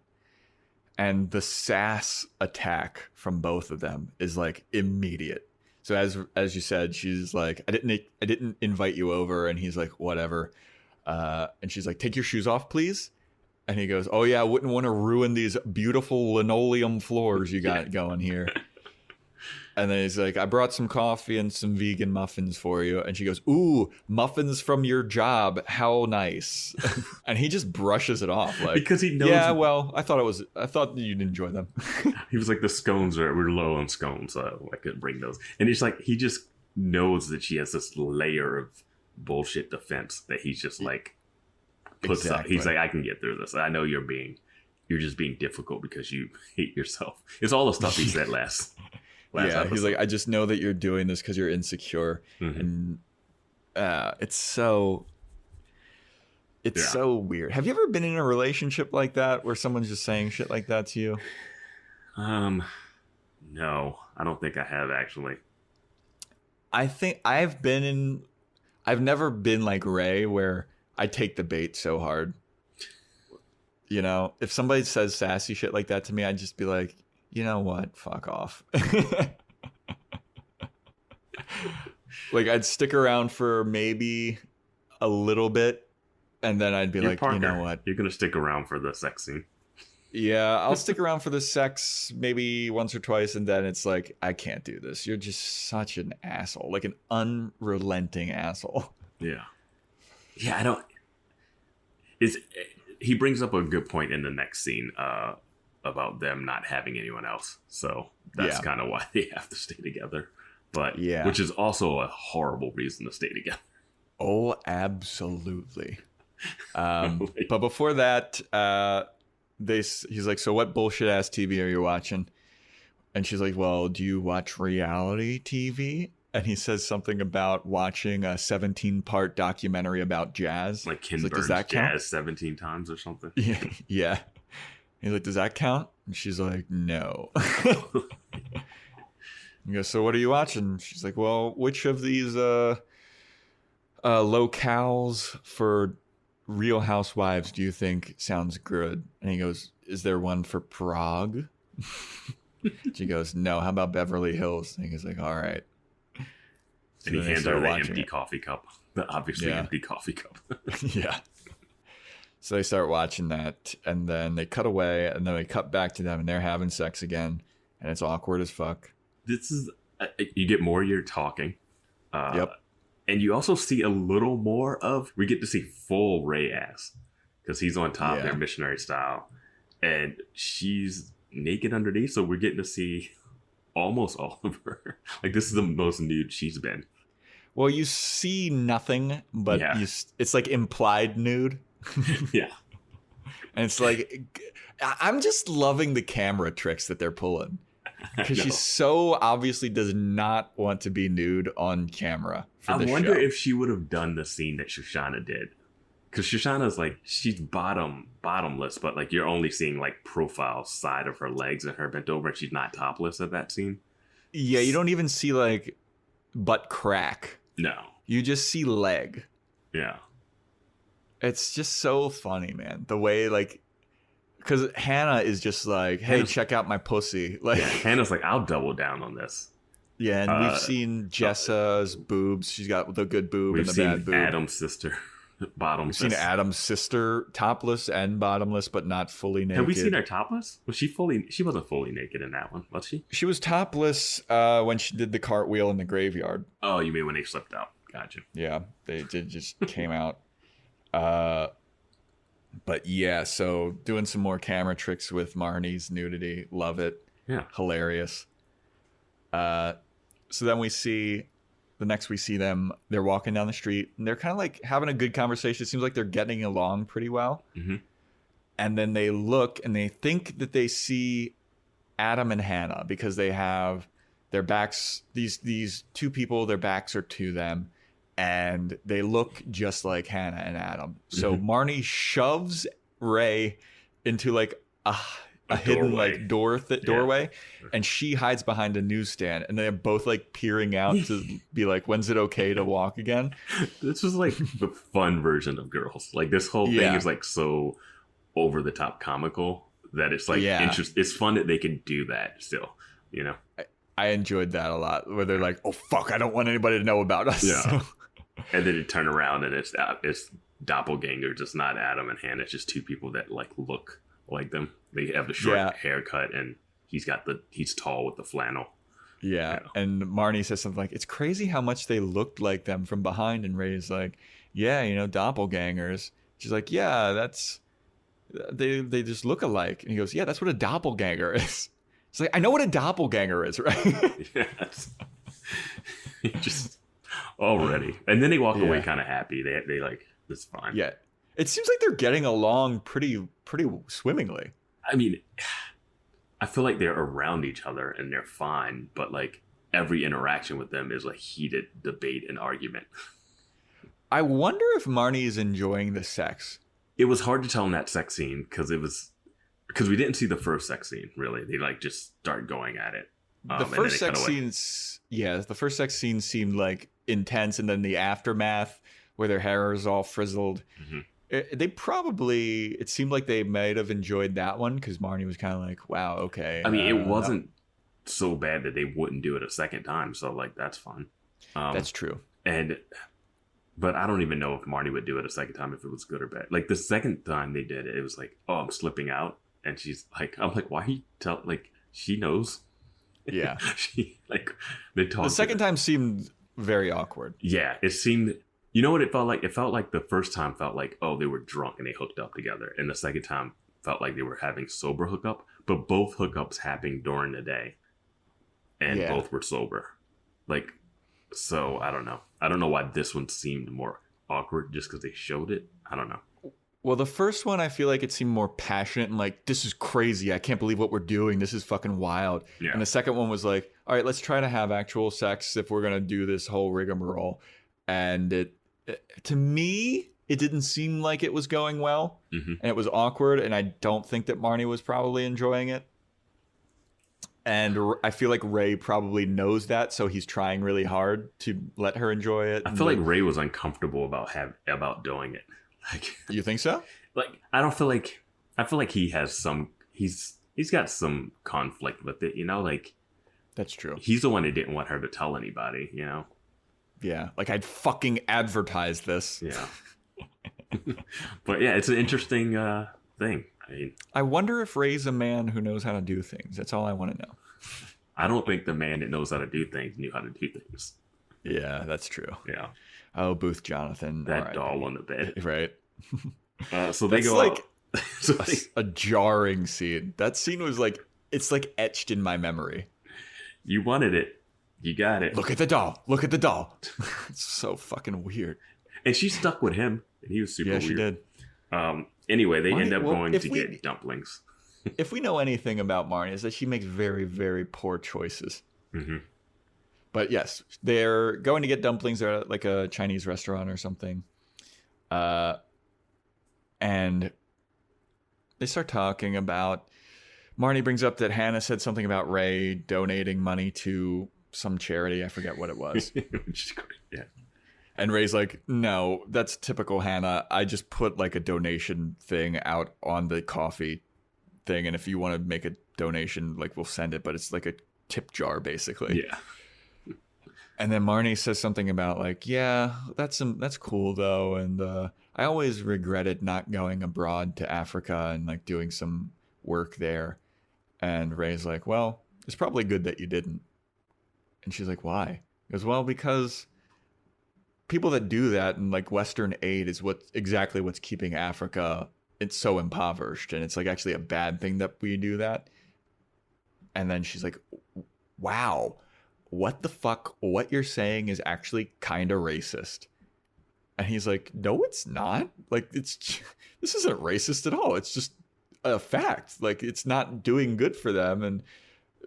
[SPEAKER 3] and the sass attack from both of them is like immediate. So as you said, she's like, I didn't invite you over, and he's like, whatever. And she's like, take your shoes off, please. And he goes, oh, yeah, I wouldn't want to ruin these beautiful linoleum floors you got going here. And then he's like, I brought some coffee and some vegan muffins for you. And she goes, ooh, muffins from your job. How nice. And he just brushes it off. Like,
[SPEAKER 4] because he knows.
[SPEAKER 3] Yeah, well, I thought you'd enjoy them.
[SPEAKER 4] He was like, the scones we're low on scones, so I couldn't bring those. And he's like, he just knows that she has this layer of bullshit defense that he's just like, puts up. He's like, I can get through this. I know you're just being difficult because you hate yourself. It's all the stuff he said last episode.
[SPEAKER 3] He's like, I just know that you're doing this because you're insecure. Mm-hmm. And it's so weird. Have you ever been in a relationship like that where someone's just saying shit like that to you?
[SPEAKER 4] No, I don't think I have actually.
[SPEAKER 3] I think I've never been like Ray where I take the bait so hard. You know, if somebody says sassy shit like that to me, I'd just be like, you know what? Fuck off. Like, I'd stick around for maybe a little bit, and then I'd be
[SPEAKER 4] You're
[SPEAKER 3] like,
[SPEAKER 4] Parker.
[SPEAKER 3] you know what?
[SPEAKER 4] You're gonna stick around for the sex scene.
[SPEAKER 3] Yeah, I'll stick around for the sex maybe once or twice, and then it's like, I can't do this. You're just such an asshole, like an unrelenting asshole.
[SPEAKER 4] Yeah. Yeah, I don't. He brings up a good point in the next scene about them not having anyone else. So that's kind of why they have to stay together. But which is also a horrible reason to stay together.
[SPEAKER 3] Oh, absolutely. But before that, he's like, so what bullshit ass TV are you watching? And she's like, well, do you watch reality TV? And he says something about watching a 17-part documentary about jazz.
[SPEAKER 4] Like Ken
[SPEAKER 3] Burns
[SPEAKER 4] does that
[SPEAKER 3] count?
[SPEAKER 4] Jazz 17 times or something.
[SPEAKER 3] Yeah. He's like, does that count? And she's like, no. He goes, so what are you watching? She's like, well, which of these locales for Real Housewives do you think sounds good? And he goes, is there one for Prague? She goes, no, how about Beverly Hills? And he goes like, all right. So
[SPEAKER 4] and he hands her the empty coffee cup. The obviously empty coffee cup.
[SPEAKER 3] Yeah. So they start watching that, and then they cut away, and then they cut back to them, and they're having sex again, and it's awkward as fuck.
[SPEAKER 4] This is you get more of your talking.
[SPEAKER 3] Yep.
[SPEAKER 4] And you also see a little more of, we get to see full Ray ass because he's on top there, missionary style, and she's naked underneath. So we're getting to see almost all of her. Like, this is the most nude she's been.
[SPEAKER 3] Well, you see nothing, but it's like implied nude.
[SPEAKER 4] Yeah.
[SPEAKER 3] And it's like, I'm just loving the camera tricks that they're pulling. Because she so obviously does not want to be nude on camera for the show. I wonder
[SPEAKER 4] if she would have done the scene that Shoshanna did. Because Shoshanna's like, she's bottomless, but like you're only seeing like profile side of her legs and her bent over, and she's not topless at that scene.
[SPEAKER 3] Yeah, you don't even see like butt crack.
[SPEAKER 4] No.
[SPEAKER 3] You just see leg.
[SPEAKER 4] Yeah.
[SPEAKER 3] It's just so funny, man. The way like, because Hannah is just like, hey, check out my pussy. Like,
[SPEAKER 4] Hannah's like, I'll double down on this.
[SPEAKER 3] Yeah, and we've seen Jessa's boobs. She's got the good boob and the bad boob.
[SPEAKER 4] Adam's sister, bottomless.
[SPEAKER 3] We've seen Adam's sister topless and bottomless, but not fully naked.
[SPEAKER 4] Have we seen her topless? Was she fully? She wasn't fully naked in that one, was she?
[SPEAKER 3] She was topless when she did the cartwheel in the graveyard.
[SPEAKER 4] Oh, you mean when they slipped out? Gotcha.
[SPEAKER 3] Yeah, they just came out. But yeah, so doing some more camera tricks with Marnie's nudity. Love it.
[SPEAKER 4] Yeah.
[SPEAKER 3] Hilarious. So then we see them, they're walking down the street and they're kind of like having a good conversation. It seems like they're getting along pretty well.
[SPEAKER 4] Mm-hmm.
[SPEAKER 3] And then they look and they think that they see Adam and Hannah because they have their backs, these two people, their backs are to them. And they look just like Hannah and Adam. So Marnie shoves Ray into like a hidden like doorway, and she hides behind a newsstand. And they're both like peering out to be like, "When's it okay to walk again?"
[SPEAKER 4] This was like the fun version of Girls. Like this whole thing is like so over the top comical that it's like it's fun that they can do that still. You know,
[SPEAKER 3] I enjoyed that a lot. Where they're like, "Oh fuck, I don't want anybody to know about us."
[SPEAKER 4] Yeah.
[SPEAKER 3] So.
[SPEAKER 4] And then you turn around and it's doppelganger, just not Adam and Hannah. It's just two people that like look like them. They have the short haircut, and he's tall with the flannel.
[SPEAKER 3] Yeah. And Marnie says something like, "It's crazy how much they looked like them from behind." And Ray's like, "Yeah, doppelgangers." She's like, "Yeah, that's they just look alike." And he goes, "Yeah, that's what a doppelganger is." It's like, I know what a doppelganger is, right?
[SPEAKER 4] Yes. Just. Already. And then they walk away kind of happy. They like, it's fine.
[SPEAKER 3] Yeah. It seems like they're getting along pretty swimmingly.
[SPEAKER 4] I mean, I feel like they're around each other and they're fine, but like every interaction with them is a heated debate and argument.
[SPEAKER 3] I wonder if Marnie is enjoying the sex.
[SPEAKER 4] It was hard to tell in that sex scene because we didn't see the first sex scene, really. They like just start going at it.
[SPEAKER 3] The first sex scene seemed like intense, and then the aftermath where their hair is all frizzled. It seemed like they might have enjoyed that one because Marnie was kind of like, wow, okay.
[SPEAKER 4] I mean, it wasn't so bad that they wouldn't do it a second time, so like that's fun.
[SPEAKER 3] That's true.
[SPEAKER 4] And But I don't even know if Marnie would do it a second time if it was good or bad. Like the second time they did it, it was like, oh, I'm slipping out, and she's like, I'm like, why are you tell? Like she knows.
[SPEAKER 3] Yeah.
[SPEAKER 4] She like they talked.
[SPEAKER 3] The second time seemed very awkward.
[SPEAKER 4] Yeah, it seemed. You know what it felt like? It felt like the first time felt like, oh, they were drunk and they hooked up together, and the second time felt like they were having sober hookup. But both hookups happened during the day, and both were sober. Like. So I don't know. I don't know why this one seemed more awkward just because they showed it. I don't know.
[SPEAKER 3] Well, the first one, I feel like it seemed more passionate and like, this is crazy. I can't believe what we're doing. This is fucking wild. Yeah. And the second one was like, all right, let's try to have actual sex if we're going to do this whole rigmarole. And it to me, it didn't seem like it was going well. Mm-hmm. And it was awkward. And I don't think that Marnie was probably enjoying it. And I feel like Ray probably knows that, so he's trying really hard to let her enjoy it.
[SPEAKER 4] I feel like Ray was uncomfortable about doing it. Like,
[SPEAKER 3] you think so?
[SPEAKER 4] Like, I feel like he has some. He's got some conflict with it. You know, like
[SPEAKER 3] that's true.
[SPEAKER 4] He's the one that didn't want her to tell anybody. You know.
[SPEAKER 3] Yeah, like I'd fucking advertise this.
[SPEAKER 4] Yeah. But yeah, it's an interesting thing.
[SPEAKER 3] I wonder if Ray's a man who knows how to do things. That's all I want to know.
[SPEAKER 4] I don't think the man that knows how to do things knew how to do things.
[SPEAKER 3] Yeah, that's true.
[SPEAKER 4] Yeah.
[SPEAKER 3] Oh, Booth Jonathan.
[SPEAKER 4] That doll on the bed.
[SPEAKER 3] Right.
[SPEAKER 4] So they go like
[SPEAKER 3] a jarring scene. That scene was like, it's like etched in my memory.
[SPEAKER 4] You wanted it. You got it.
[SPEAKER 3] Look at the doll. Look at the doll. It's so fucking weird.
[SPEAKER 4] And she stuck with him. And he was super weird.
[SPEAKER 3] Yeah, she did.
[SPEAKER 4] Anyway, they end up going to get dumplings.
[SPEAKER 3] If we know anything about Marnie, is that she makes very, very poor choices. Mm-hmm. But yes, they're going to get dumplings. They're at like a Chinese restaurant or something. And they start talking about... Marnie brings up that Hannah said something about Ray donating money to some charity. I forget what it was.
[SPEAKER 4] Yeah.
[SPEAKER 3] And Ray's like, no, that's typical Hannah. I just put like a donation thing out on the coffee thing. And if you want to make a donation, like we'll send it. But it's like a tip jar, basically.
[SPEAKER 4] Yeah.
[SPEAKER 3] And then Marnie says something about like, yeah, that's cool, though. And I always regretted not going abroad to Africa and like doing some work there. And Ray's like, well, it's probably good that you didn't. And she's like, why? He goes, well, because... people that do that and like Western aid is exactly what's keeping Africa. It's so impoverished, and it's like actually a bad thing that we do that. And then she's like, wow, what the fuck? What you're saying is actually kind of racist. And he's like, no, it's not. Like, this isn't racist at all. It's just a fact. Like, it's not doing good for them. And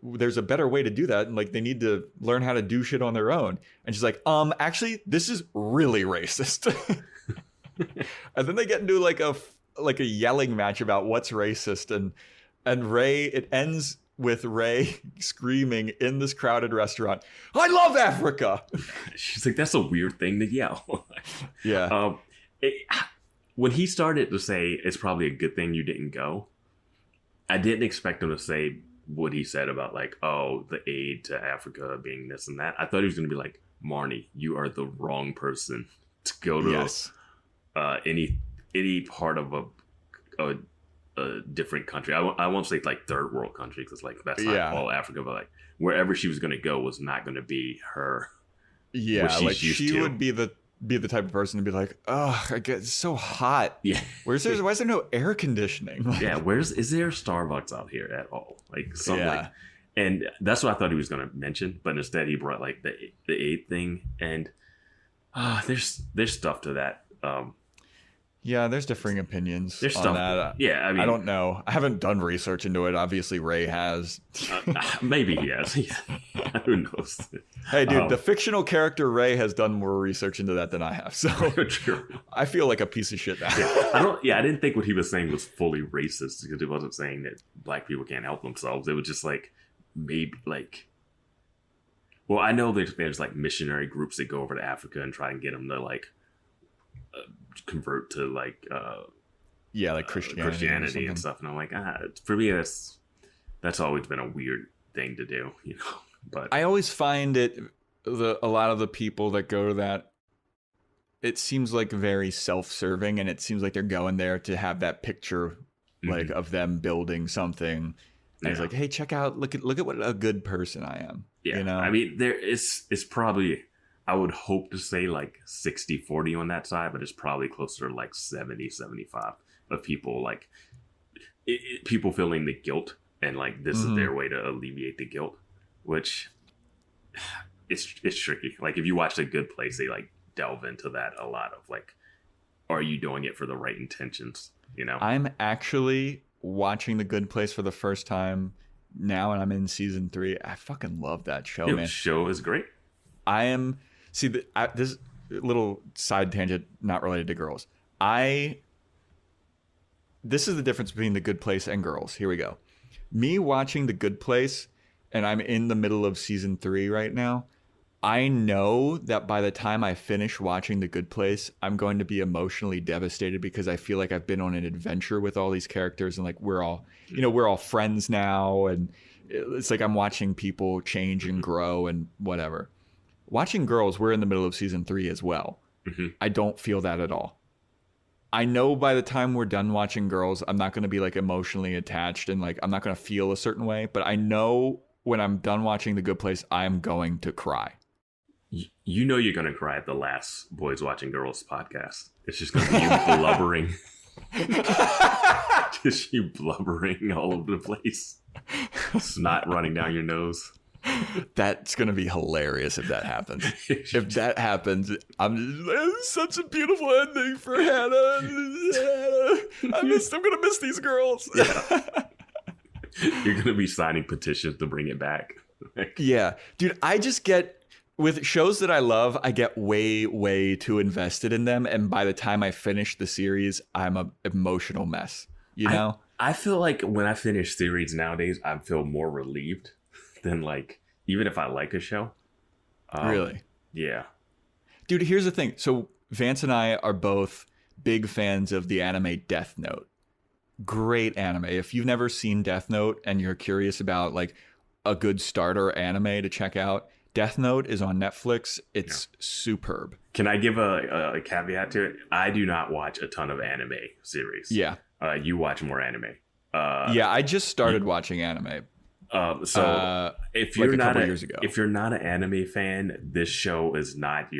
[SPEAKER 3] there's a better way to do that, and like they need to learn how to do shit on their own. And she's like, actually, this is really racist. And then they get into like a yelling match about what's racist, and Ray, it ends with Ray screaming in this crowded restaurant, I love Africa.
[SPEAKER 4] She's like, that's a weird thing to yell.
[SPEAKER 3] Yeah.
[SPEAKER 4] When he started to say it's probably a good thing you didn't go, I didn't expect him to say what he said about like, oh, the aid to Africa being this and that. I thought he was going to be like, Marnie, you are the wrong person to go to any part of a different country. I won't say like third world country because like that's not all Africa, but like wherever she was going to go was not going to be her.
[SPEAKER 3] Yeah, like she would be the type of person to be like, oh, it's so hot.
[SPEAKER 4] Yeah.
[SPEAKER 3] Why is there no air conditioning?
[SPEAKER 4] Yeah, is there Starbucks out here at all? Like something like, and that's what I thought he was gonna mention, but instead he brought like the aid thing, and there's stuff to that.
[SPEAKER 3] Yeah, there's differing opinions on that.
[SPEAKER 4] Yeah, I mean,
[SPEAKER 3] I don't know. I haven't done research into it. Obviously, Ray has.
[SPEAKER 4] Maybe he has. Yeah. Who knows?
[SPEAKER 3] Hey, dude, the fictional character Ray has done more research into that than I have. So
[SPEAKER 4] true.
[SPEAKER 3] I feel like a piece of shit now.
[SPEAKER 4] I didn't think what he was saying was fully racist because he wasn't saying that black people can't help themselves. It was just like maybe like. Well, I know there's like missionary groups that go over to Africa and try and get them to like. Convert to like
[SPEAKER 3] like Christianity
[SPEAKER 4] and stuff, and I'm like, for me that's always been a weird thing to do, you know. But
[SPEAKER 3] I always find it a lot of the people that go to that, it seems like very self-serving, and it seems like they're going there to have that picture like of them building something. And it's like, hey, check out, look at what a good person I am.
[SPEAKER 4] Yeah.
[SPEAKER 3] You know?
[SPEAKER 4] I mean, it's probably, I would hope to say like 60-40 on that side, but it's probably closer to like 70-75 of people like people feeling the guilt, and like this is their way to alleviate the guilt, which it's tricky. Like if you watch The Good Place, they like delve into that a lot of like, are you doing it for the right intentions? You know,
[SPEAKER 3] I'm actually watching The Good Place for the first time now, and I'm in season 3. I fucking love that show, man.
[SPEAKER 4] The show is great.
[SPEAKER 3] I am this little side tangent, not related to girls. This is the difference between The Good Place and Girls. Here we go. Me watching The Good Place, and I'm in the middle of season 3 right now. I know that by the time I finish watching The Good Place, I'm going to be emotionally devastated because I feel like I've been on an adventure with all these characters, and like we're all friends now, and it's like I'm watching people change and grow and whatever. Watching Girls, we're in the middle of season 3 as well. I don't feel that at all. I know by the time we're done watching Girls, I'm not going to be like emotionally attached and like I'm not going to feel a certain way, but I know when I'm done watching The Good Place, I'm going to cry.
[SPEAKER 4] You know you're going to cry at the last Boys Watching Girls podcast. It's just going to be you blubbering. Just you blubbering all over the place. Snot running down your nose.
[SPEAKER 3] That's going to be hilarious if that happens. If that happens, I'm just like, it's such a beautiful ending for Hannah. I'm going to miss these girls.
[SPEAKER 4] Yeah. You're going to be signing petitions to bring it back.
[SPEAKER 3] Yeah. Dude, I just get... With shows that I love, I get way, way too invested in them. And by the time I finish the series, I'm an emotional mess. You know?
[SPEAKER 4] I feel like when I finish series nowadays, I feel more relieved than like, even if I like a show.
[SPEAKER 3] Really?
[SPEAKER 4] Yeah.
[SPEAKER 3] Dude, here's the thing. So Vance and I are both big fans of the anime Death Note. Great anime. If you've never seen Death Note and you're curious about like a good starter anime to check out, Death Note is on Netflix. It's superb.
[SPEAKER 4] Can I give a caveat to it? I do not watch a ton of anime series.
[SPEAKER 3] Yeah.
[SPEAKER 4] You watch more anime.
[SPEAKER 3] Yeah, I just started watching anime.
[SPEAKER 4] If you're not years ago. If you're not an anime fan, this show is not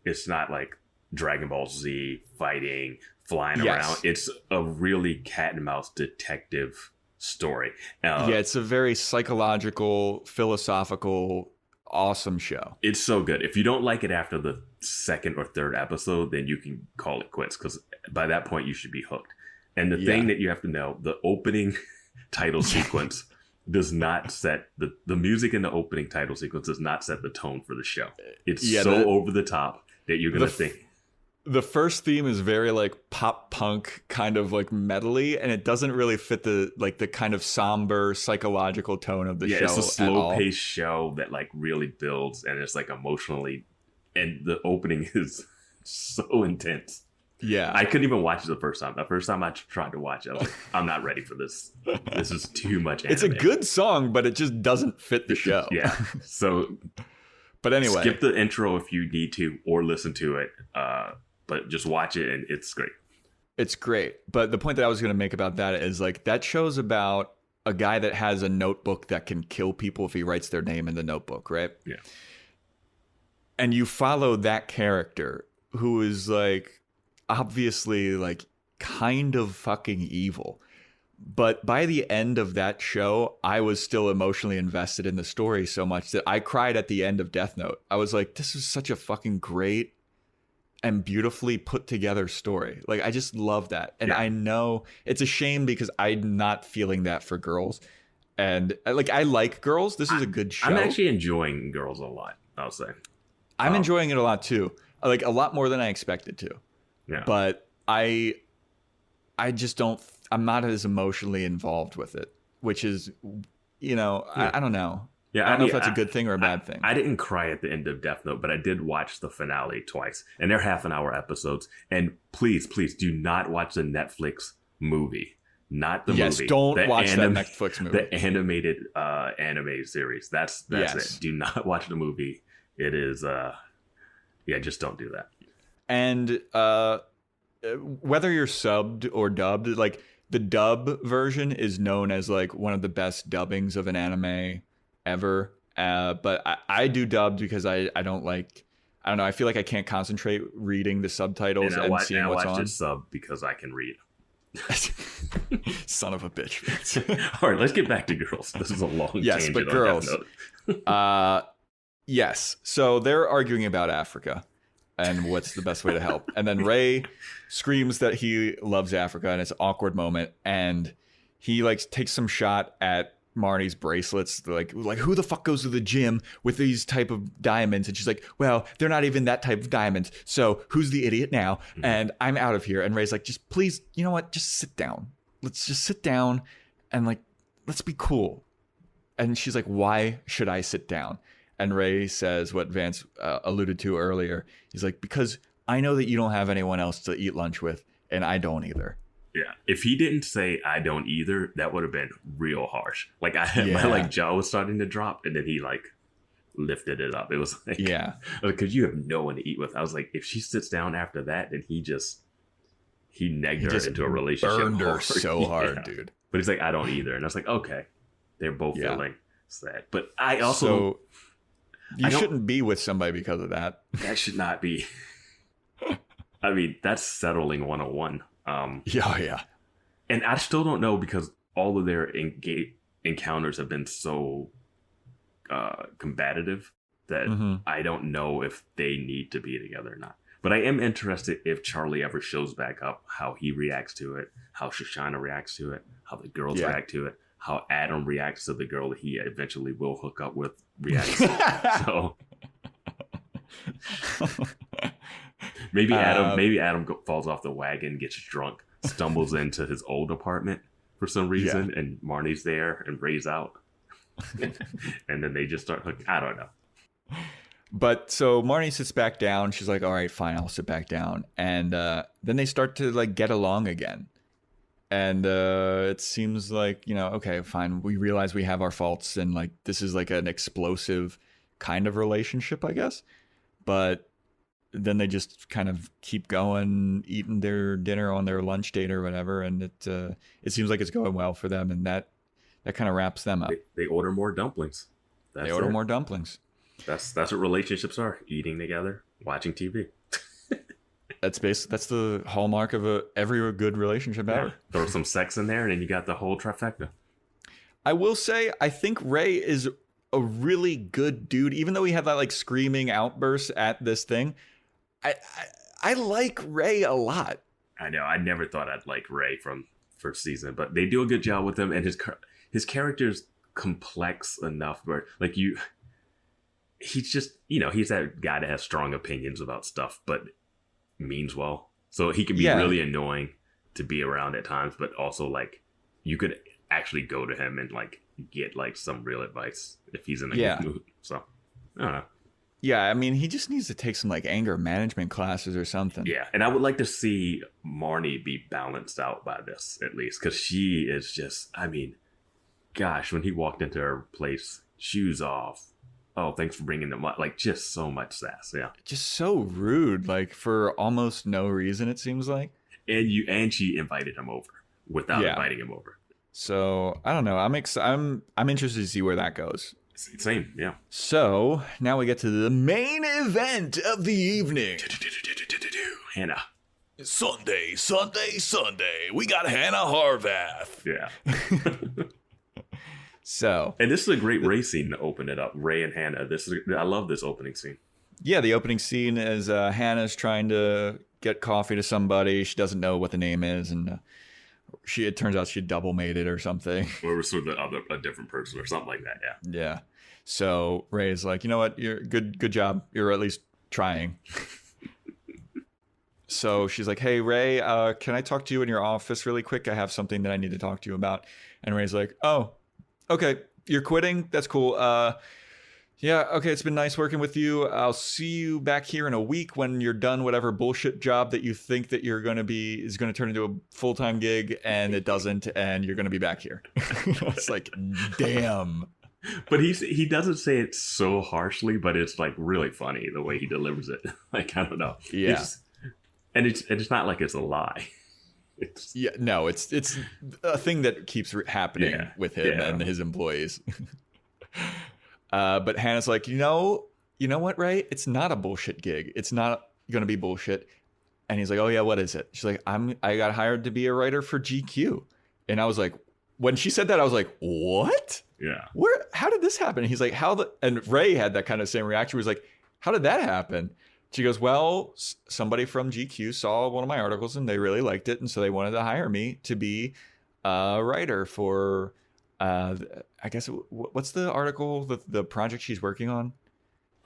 [SPEAKER 4] it's not like Dragon Ball Z fighting, flying around. It's a really cat and mouse detective story.
[SPEAKER 3] Yeah, it's a very psychological, philosophical, awesome show.
[SPEAKER 4] It's so good. If you don't like it after the second or third episode, then you can call it quits, because by that point you should be hooked. And the thing that you have to know, the opening title sequence does not set the music in the opening title sequence does not set the tone for the show. It's over the top that you're gonna think.
[SPEAKER 3] The first theme is very like pop punk, kind of like metally, and it doesn't really fit the kind of somber psychological tone of the show.
[SPEAKER 4] It's a slow paced show that like really builds, and it's like emotionally, and the opening is so intense.
[SPEAKER 3] Yeah,
[SPEAKER 4] I couldn't even watch it the first time. The first time I tried to watch it, I was like, I'm not ready for this. This is too much anime.
[SPEAKER 3] It's a good song, but it just doesn't fit the show.
[SPEAKER 4] Yeah. So,
[SPEAKER 3] but anyway,
[SPEAKER 4] skip the intro if you need to, or listen to it. But just watch it, and it's great.
[SPEAKER 3] It's great. But the point that I was going to make about that is like that show's about a guy that has a notebook that can kill people if he writes their name in the notebook, right?
[SPEAKER 4] Yeah.
[SPEAKER 3] And you follow that character who is like obviously like kind of fucking evil. But by the end of that show, I was still emotionally invested in the story so much that I cried at the end of Death Note. I was like, this is such a fucking great and beautifully put together story. Like, I just love that. And I know it's a shame because I'm not feeling that for Girls. And like, I like Girls. This is a good show.
[SPEAKER 4] I'm actually enjoying Girls a lot, I'll say.
[SPEAKER 3] I'm enjoying it a lot too. Like a lot more than I expected to.
[SPEAKER 4] Yeah.
[SPEAKER 3] But I just don't, I'm not as emotionally involved with it, which is, you know, I don't know.
[SPEAKER 4] Yeah,
[SPEAKER 3] I don't know if that's a good thing or a bad thing.
[SPEAKER 4] I didn't cry at the end of Death Note, but I did watch the finale twice. And they're half-an-hour episodes. And please, please do not watch the Netflix movie. Not the movie.
[SPEAKER 3] Yes, don't watch that Netflix movie.
[SPEAKER 4] The animated anime series. That's it. Do not watch the movie. It is, just don't do that.
[SPEAKER 3] And whether you're subbed or dubbed, like the dub version is known as like one of the best dubbings of an anime ever. But I do dubbed because I don't know. I feel like I can't concentrate reading the subtitles and seeing what's on.
[SPEAKER 4] I watch it sub because I can read.
[SPEAKER 3] Son of a bitch.
[SPEAKER 4] All right, let's get back to girls. This is a long
[SPEAKER 3] yes, but girls. Yes. So they're arguing about Africa and what's the best way to help. And then Ray screams that he loves Africa, and it's an awkward moment. And he like takes some shot at Marnie's bracelets, like who the fuck goes to the gym with these type of diamonds? And she's like, well, they're not even that type of diamonds. So who's the idiot now? And I'm out of here. And Ray's like, just please, you know what? Just sit down. Let's just sit down and like, let's be cool. And she's like, why should I sit down? And Ray says what Vance alluded to earlier. He's like, because I know that you don't have anyone else to eat lunch with, and I don't either.
[SPEAKER 4] Yeah, if he didn't say I don't either, that would have been real harsh. Like my jaw was starting to drop, and then he like lifted it up. It was like, because you have no one to eat with. I was like, if she sits down after that, then he negged her into a relationship.
[SPEAKER 3] Burned her so hard, dude.
[SPEAKER 4] But he's like, I don't either, and I was like, okay, they're both feeling sad. But I also
[SPEAKER 3] you shouldn't be with somebody because of that.
[SPEAKER 4] That should not be. I mean, that's settling 101.
[SPEAKER 3] Yeah.
[SPEAKER 4] And I still don't know because all of their encounters have been so combative that I don't know if they need to be together or not. But I am interested if Charlie ever shows back up, how he reacts to it, how Shoshanna reacts to it, how the girls react to it, how Adam reacts to the girl that he eventually will hook up with reacts. So maybe Adam falls off the wagon, gets drunk, stumbles into his old apartment for some reason, and Marnie's there and Ray's out. And then they just start hooking. I don't know.
[SPEAKER 3] But so Marnie sits back down. She's like, all right, fine, I'll sit back down. And then they start to like get along again. And it seems like, okay, fine. We realize we have our faults, and like this is like an explosive kind of relationship, I guess. But then they just kind of keep going, eating their dinner on their lunch date or whatever, and it seems like it's going well for them, and that kind of wraps them up.
[SPEAKER 4] They order more dumplings.
[SPEAKER 3] More dumplings.
[SPEAKER 4] That's what relationships are: eating together, watching TV.
[SPEAKER 3] That's the hallmark of every good relationship ever.
[SPEAKER 4] Throw some sex in there, and then you got the whole trifecta.
[SPEAKER 3] I will say, I think Ray is a really good dude, even though he had that like screaming outburst at this thing. I like Ray a lot.
[SPEAKER 4] I know. I never thought I'd like Ray from first season, but they do a good job with him, and his character's complex enough where like he's just he's that guy that has strong opinions about stuff, but means well. So he can be really annoying to be around at times, but also like you could actually go to him and like get like some real advice if he's in a good mood. So I don't know.
[SPEAKER 3] Yeah, I mean, he just needs to take some like anger management classes or something.
[SPEAKER 4] Yeah, and I would like to see Marnie be balanced out by this at least, because she is just, I mean, gosh, when he walked into her place, shoes off. Oh, thanks for bringing them up. Like, just so much sass. Yeah, just
[SPEAKER 3] so rude, like for almost no reason, it seems like.
[SPEAKER 4] And she invited him over without inviting him over.
[SPEAKER 3] So I don't know. I'm interested to see where that goes.
[SPEAKER 4] Same, yeah.
[SPEAKER 3] So now we get to the main event of the evening.
[SPEAKER 4] Hannah.
[SPEAKER 3] Sunday. We got Hannah Harvath.
[SPEAKER 4] Yeah.
[SPEAKER 3] So.
[SPEAKER 4] And this is a great Ray scene to open it up. Ray and Hannah. I love this opening scene.
[SPEAKER 3] Yeah, the opening scene is Hannah's trying to get coffee to somebody. She doesn't know what the name is, and it turns out she double made it or something.
[SPEAKER 4] Or it was sort of a different person or something like that, yeah.
[SPEAKER 3] Yeah. So Ray's like, you know what? You're good job. You're at least trying. So she's like, hey, Ray, can I talk to you in your office really quick? I have something that I need to talk to you about. And Ray's like, oh, okay. You're quitting? That's cool. Yeah, okay, it's been nice working with you. I'll see you back here in a week when you're done whatever bullshit job that you think that you're going to be is going to turn into a full-time gig, and it doesn't, and you're going to be back here. It's like, damn.
[SPEAKER 4] But he doesn't say it so harshly, but it's like really funny the way he delivers it. Like, I don't know.
[SPEAKER 3] Yeah.
[SPEAKER 4] And it's not like it's a lie.
[SPEAKER 3] It's a thing that keeps happening with him and his employees. But Hannah's like, you know what, Ray? It's not a bullshit gig. It's not going to be bullshit. And he's like, oh yeah, what is it? She's like, I got hired to be a writer for GQ. And I was like, when she said that, I was like, what?
[SPEAKER 4] Yeah.
[SPEAKER 3] How did this happen? And he's like, and Ray had that kind of same reaction. He was like, how did that happen? She goes, well, somebody from GQ saw one of my articles and they really liked it. And so they wanted to hire me to be a writer for, I guess, what's the article, the project she's working on?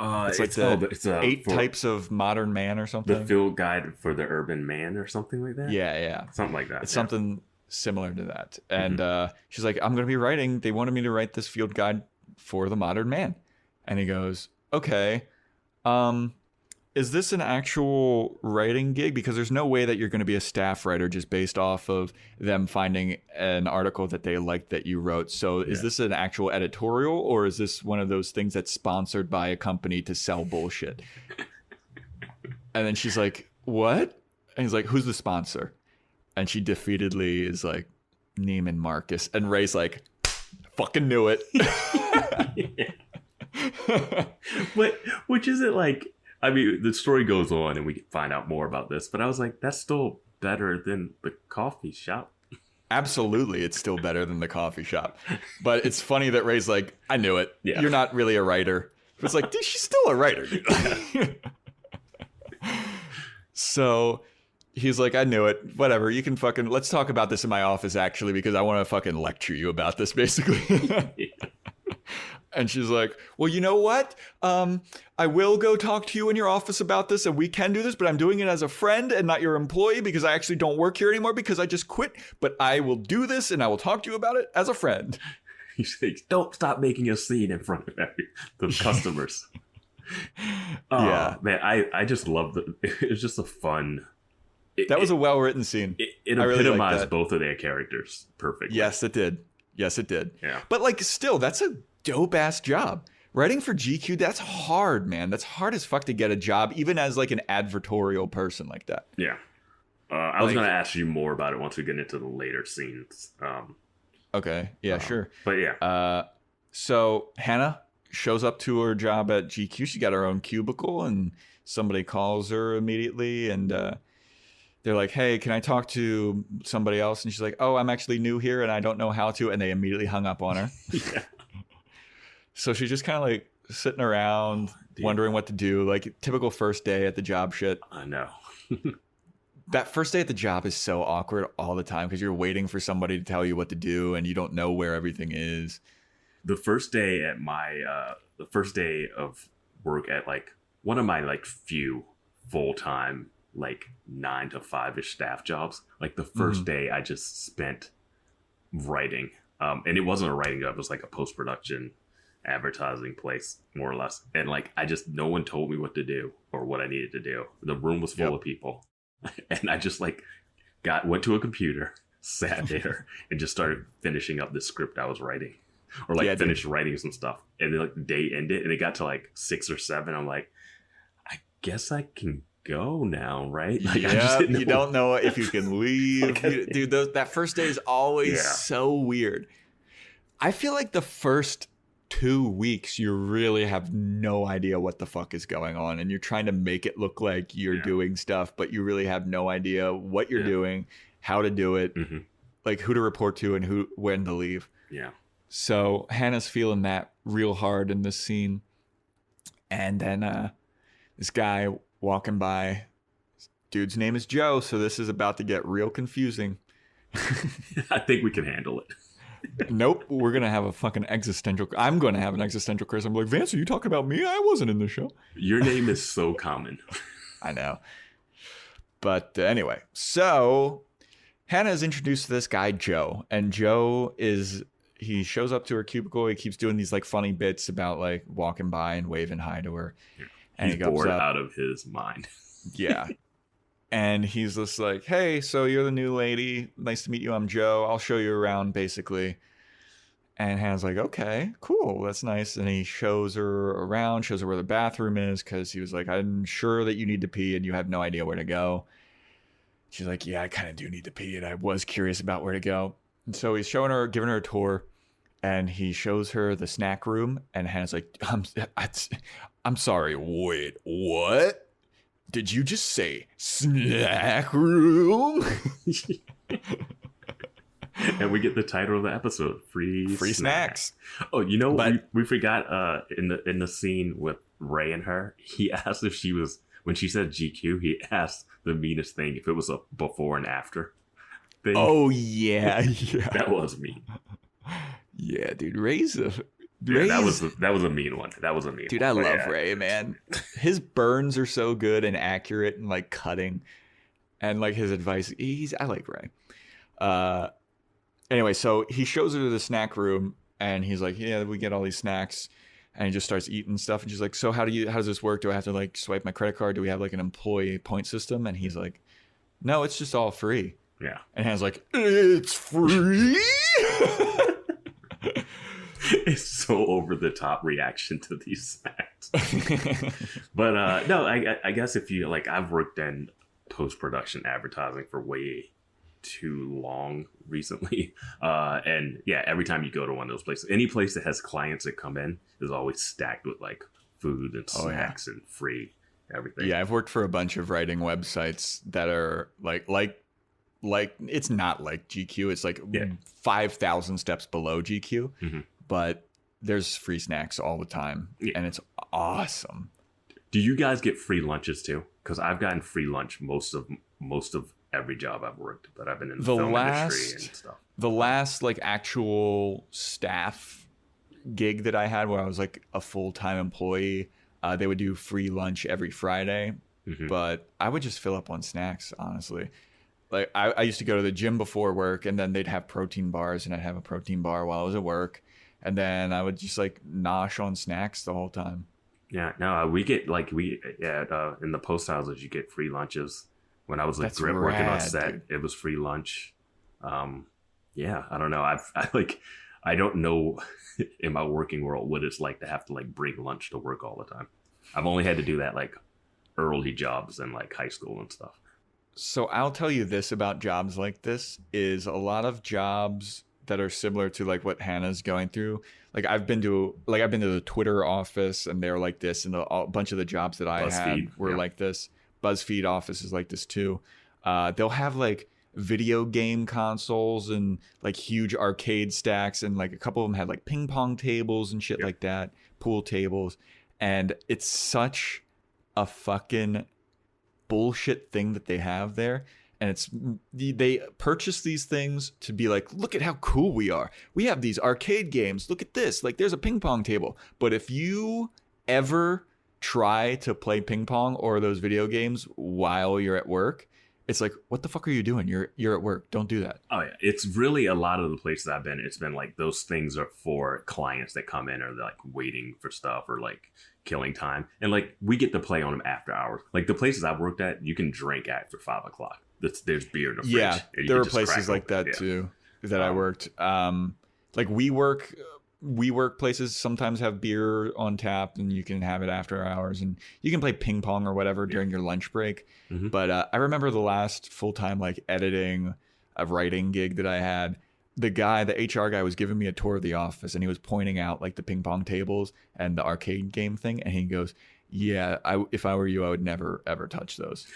[SPEAKER 3] It's 8 types of modern man or something.
[SPEAKER 4] The field guide for the urban man or something like that.
[SPEAKER 3] Yeah.
[SPEAKER 4] Something like that.
[SPEAKER 3] It's something similar to that. And she's like, I'm going to be writing. They wanted me to write this field guide for the modern man. And he goes, okay. Is this an actual writing gig? Because there's no way that you're going to be a staff writer just based off of them finding an article that they liked that you wrote. So is this an actual editorial, or is this one of those things that's sponsored by a company to sell bullshit? And then she's like, what? And he's like, who's the sponsor? And she defeatedly is like, Neiman Marcus. And Ray's like, fucking knew it.
[SPEAKER 4] But which is it like? I mean, the story goes on and we can find out more about this, but I was like, that's still better than the coffee shop.
[SPEAKER 3] Absolutely, it's still better than the coffee shop. But it's funny that Ray's like, I knew it.
[SPEAKER 4] Yeah.
[SPEAKER 3] You're not really a writer. But it's like, dude, she's still a writer, dude. So he's like, I knew it. Whatever, you can let's talk about this in my office, actually, because I want to fucking lecture you about this, basically. And she's like, well, you know what? I will go talk to you in your office about this, and we can do this, but I'm doing it as a friend and not your employee because I actually don't work here anymore because I just quit. But I will do this, and I will talk to you about it as a friend.
[SPEAKER 4] He says, don't stop making a scene in front of the customers.
[SPEAKER 3] Yeah.
[SPEAKER 4] Man, I just loved it. It was just a fun...
[SPEAKER 3] That was a well-written scene.
[SPEAKER 4] It epitomized really both of their characters perfectly.
[SPEAKER 3] Yes, it did.
[SPEAKER 4] Yeah.
[SPEAKER 3] But like, still, that's a dope-ass job. Writing for GQ, that's hard, man. That's hard as fuck to get a job, even as like an advertorial person like that.
[SPEAKER 4] Yeah. I was going to ask you more about it once we get into the later scenes.
[SPEAKER 3] Okay. Yeah, sure.
[SPEAKER 4] But yeah.
[SPEAKER 3] So Hannah shows up to her job at GQ. She got her own cubicle, and somebody calls her immediately, and they're like, hey, can I talk to somebody else? And she's like, oh, I'm actually new here and I don't know how to. And they immediately hung up on her.
[SPEAKER 4] Yeah.
[SPEAKER 3] So she's just kind of like sitting around wondering what to do. Like typical first day at the job shit.
[SPEAKER 4] I know.
[SPEAKER 3] That first day at the job is so awkward all the time because you're waiting for somebody to tell you what to do and you don't know where everything is.
[SPEAKER 4] The first day at the first day of work at like one of my like few full-time like 9 to 5-ish staff jobs, like the first day I just spent writing, and it wasn't a writing job, it was like a post-production advertising place, more or less, and like no one told me what to do or what I needed to do. The room was full of people, and I just like went to a computer, sat there, and just started finishing up the script I was writing, or like finished writing some stuff. And then like the day ended and it got to like 6 or 7. I'm like, I guess I can go now, right? Like,
[SPEAKER 3] you don't know if you can leave. Dude, that first day is always so weird. I feel like the first 2 weeks you really have no idea what the fuck is going on, and you're trying to make it look like you're doing stuff, but you really have no idea what you're doing, how to do it, like who to report to and when to leave.
[SPEAKER 4] Yeah.
[SPEAKER 3] So Hannah's feeling that real hard in this scene, and then this guy walking by, dude's name is Joe, so this is about to get real confusing.
[SPEAKER 4] I think we can handle it.
[SPEAKER 3] Nope, we're gonna have a fucking I'm gonna have an existential crisis. I'm like, Vance, are you talking about me? I wasn't in the show.
[SPEAKER 4] Your name is so common.
[SPEAKER 3] I know. But anyway, so Hannah is introduced to this guy Joe, and Joe he shows up to her cubicle. He keeps doing these like funny bits about like walking by and waving hi to her.
[SPEAKER 4] Yeah.
[SPEAKER 3] And
[SPEAKER 4] he's bored out of his mind.
[SPEAKER 3] Yeah. And he's just like, hey, so you're the new lady. Nice to meet you. I'm Joe. I'll show you around, basically. And Hannah's like, okay, cool. That's nice. And he shows her around, shows her where the bathroom is, because he was like, I'm sure that you need to pee and you have no idea where to go. she's like, yeah, I kind of do need to pee, and I was curious about where to go. And so he's giving her a tour, and he shows her the snack room, and Hannah's like, I'm sorry, wait, what? Did you just say snack room?
[SPEAKER 4] And we get the title of the episode, Free
[SPEAKER 3] Snacks.
[SPEAKER 4] Oh, we forgot in the scene with Ray and her, he asked if she was, when she said GQ, he asked the meanest thing if it was a before and after thing.
[SPEAKER 3] Oh, yeah.
[SPEAKER 4] That was mean.
[SPEAKER 3] Yeah, dude, that
[SPEAKER 4] was a mean one. That was a mean
[SPEAKER 3] dude,
[SPEAKER 4] one.
[SPEAKER 3] I love Ray, man. His burns are so good and accurate and like cutting, and like his advice. I like Ray. Anyway, so he shows her to the snack room, and he's like, "Yeah, we get all these snacks," and he just starts eating stuff. And she's like, "So how does this work? Do I have to like swipe my credit card? Do we have like an employee point system?" And he's like, "No, it's just all free."
[SPEAKER 4] Yeah.
[SPEAKER 3] And Hannah's like, "It's free."
[SPEAKER 4] It's so over the top reaction to these snacks. But no, I guess if you like, I've worked in post-production advertising for way too long recently, and yeah, every time you go to one of those places, any place that has clients that come in is always stacked with like food and snacks and free everything.
[SPEAKER 3] Yeah, I've worked for a bunch of writing websites that are like it's not like GQ. It's like 5,000 steps below GQ, but there's free snacks all the time, and it's awesome.
[SPEAKER 4] Do you guys get free lunches too? Because I've gotten free lunch most of every job I've worked, but I've been in the film industry and stuff.
[SPEAKER 3] The last like actual staff gig that I had, where I was like a full-time employee, they would do free lunch every Friday, but I would just fill up on snacks, honestly. Like I used to go to the gym before work, and then they'd have protein bars, and I'd have a protein bar while I was at work, and then I would just like nosh on snacks the whole time.
[SPEAKER 4] Yeah, no, we get like in the post houses, you get free lunches. When I was like working on set, dude. It was free lunch. Yeah, I don't know. I don't know in my working world what it's like to have to like bring lunch to work all the time. I've only had to do that like early jobs in like high school and stuff.
[SPEAKER 3] So I'll tell you this about jobs like this is a lot of jobs that are similar to like what Hannah's going through. Like I've been to the Twitter office, and they're like this, and a bunch of the jobs that I had were like this. BuzzFeed office is like this too. They'll have like video game consoles and like huge arcade stacks, and like a couple of them had like ping pong tables and shit like that, pool tables, and it's such a fucking bullshit thing that they have there. And they purchase these things to be like, look at how cool we are. We have these arcade games. Look at this. Like there's a ping pong table. But if you ever try to play ping pong or those video games while you're at work, it's like, what the fuck are you doing? You're at work. Don't do that.
[SPEAKER 4] Oh yeah, it's really a lot of the places I've been. It's been like those things are for clients that come in or they're like waiting for stuff or like killing time, and like we get to play on them after hours. Like the places I've worked at, you can drink after 5 o'clock. There's beer in the fridge.
[SPEAKER 3] Yeah, there were places like that too that I worked. Like WeWork places sometimes have beer on tap, and you can have it after hours, and you can play ping pong or whatever during your lunch break. But I remember the last full-time like editing a writing gig that I had, the HR guy was giving me a tour of the office, and he was pointing out like the ping pong tables and the arcade game thing, and he goes, yeah, if I were you, I would never ever touch those.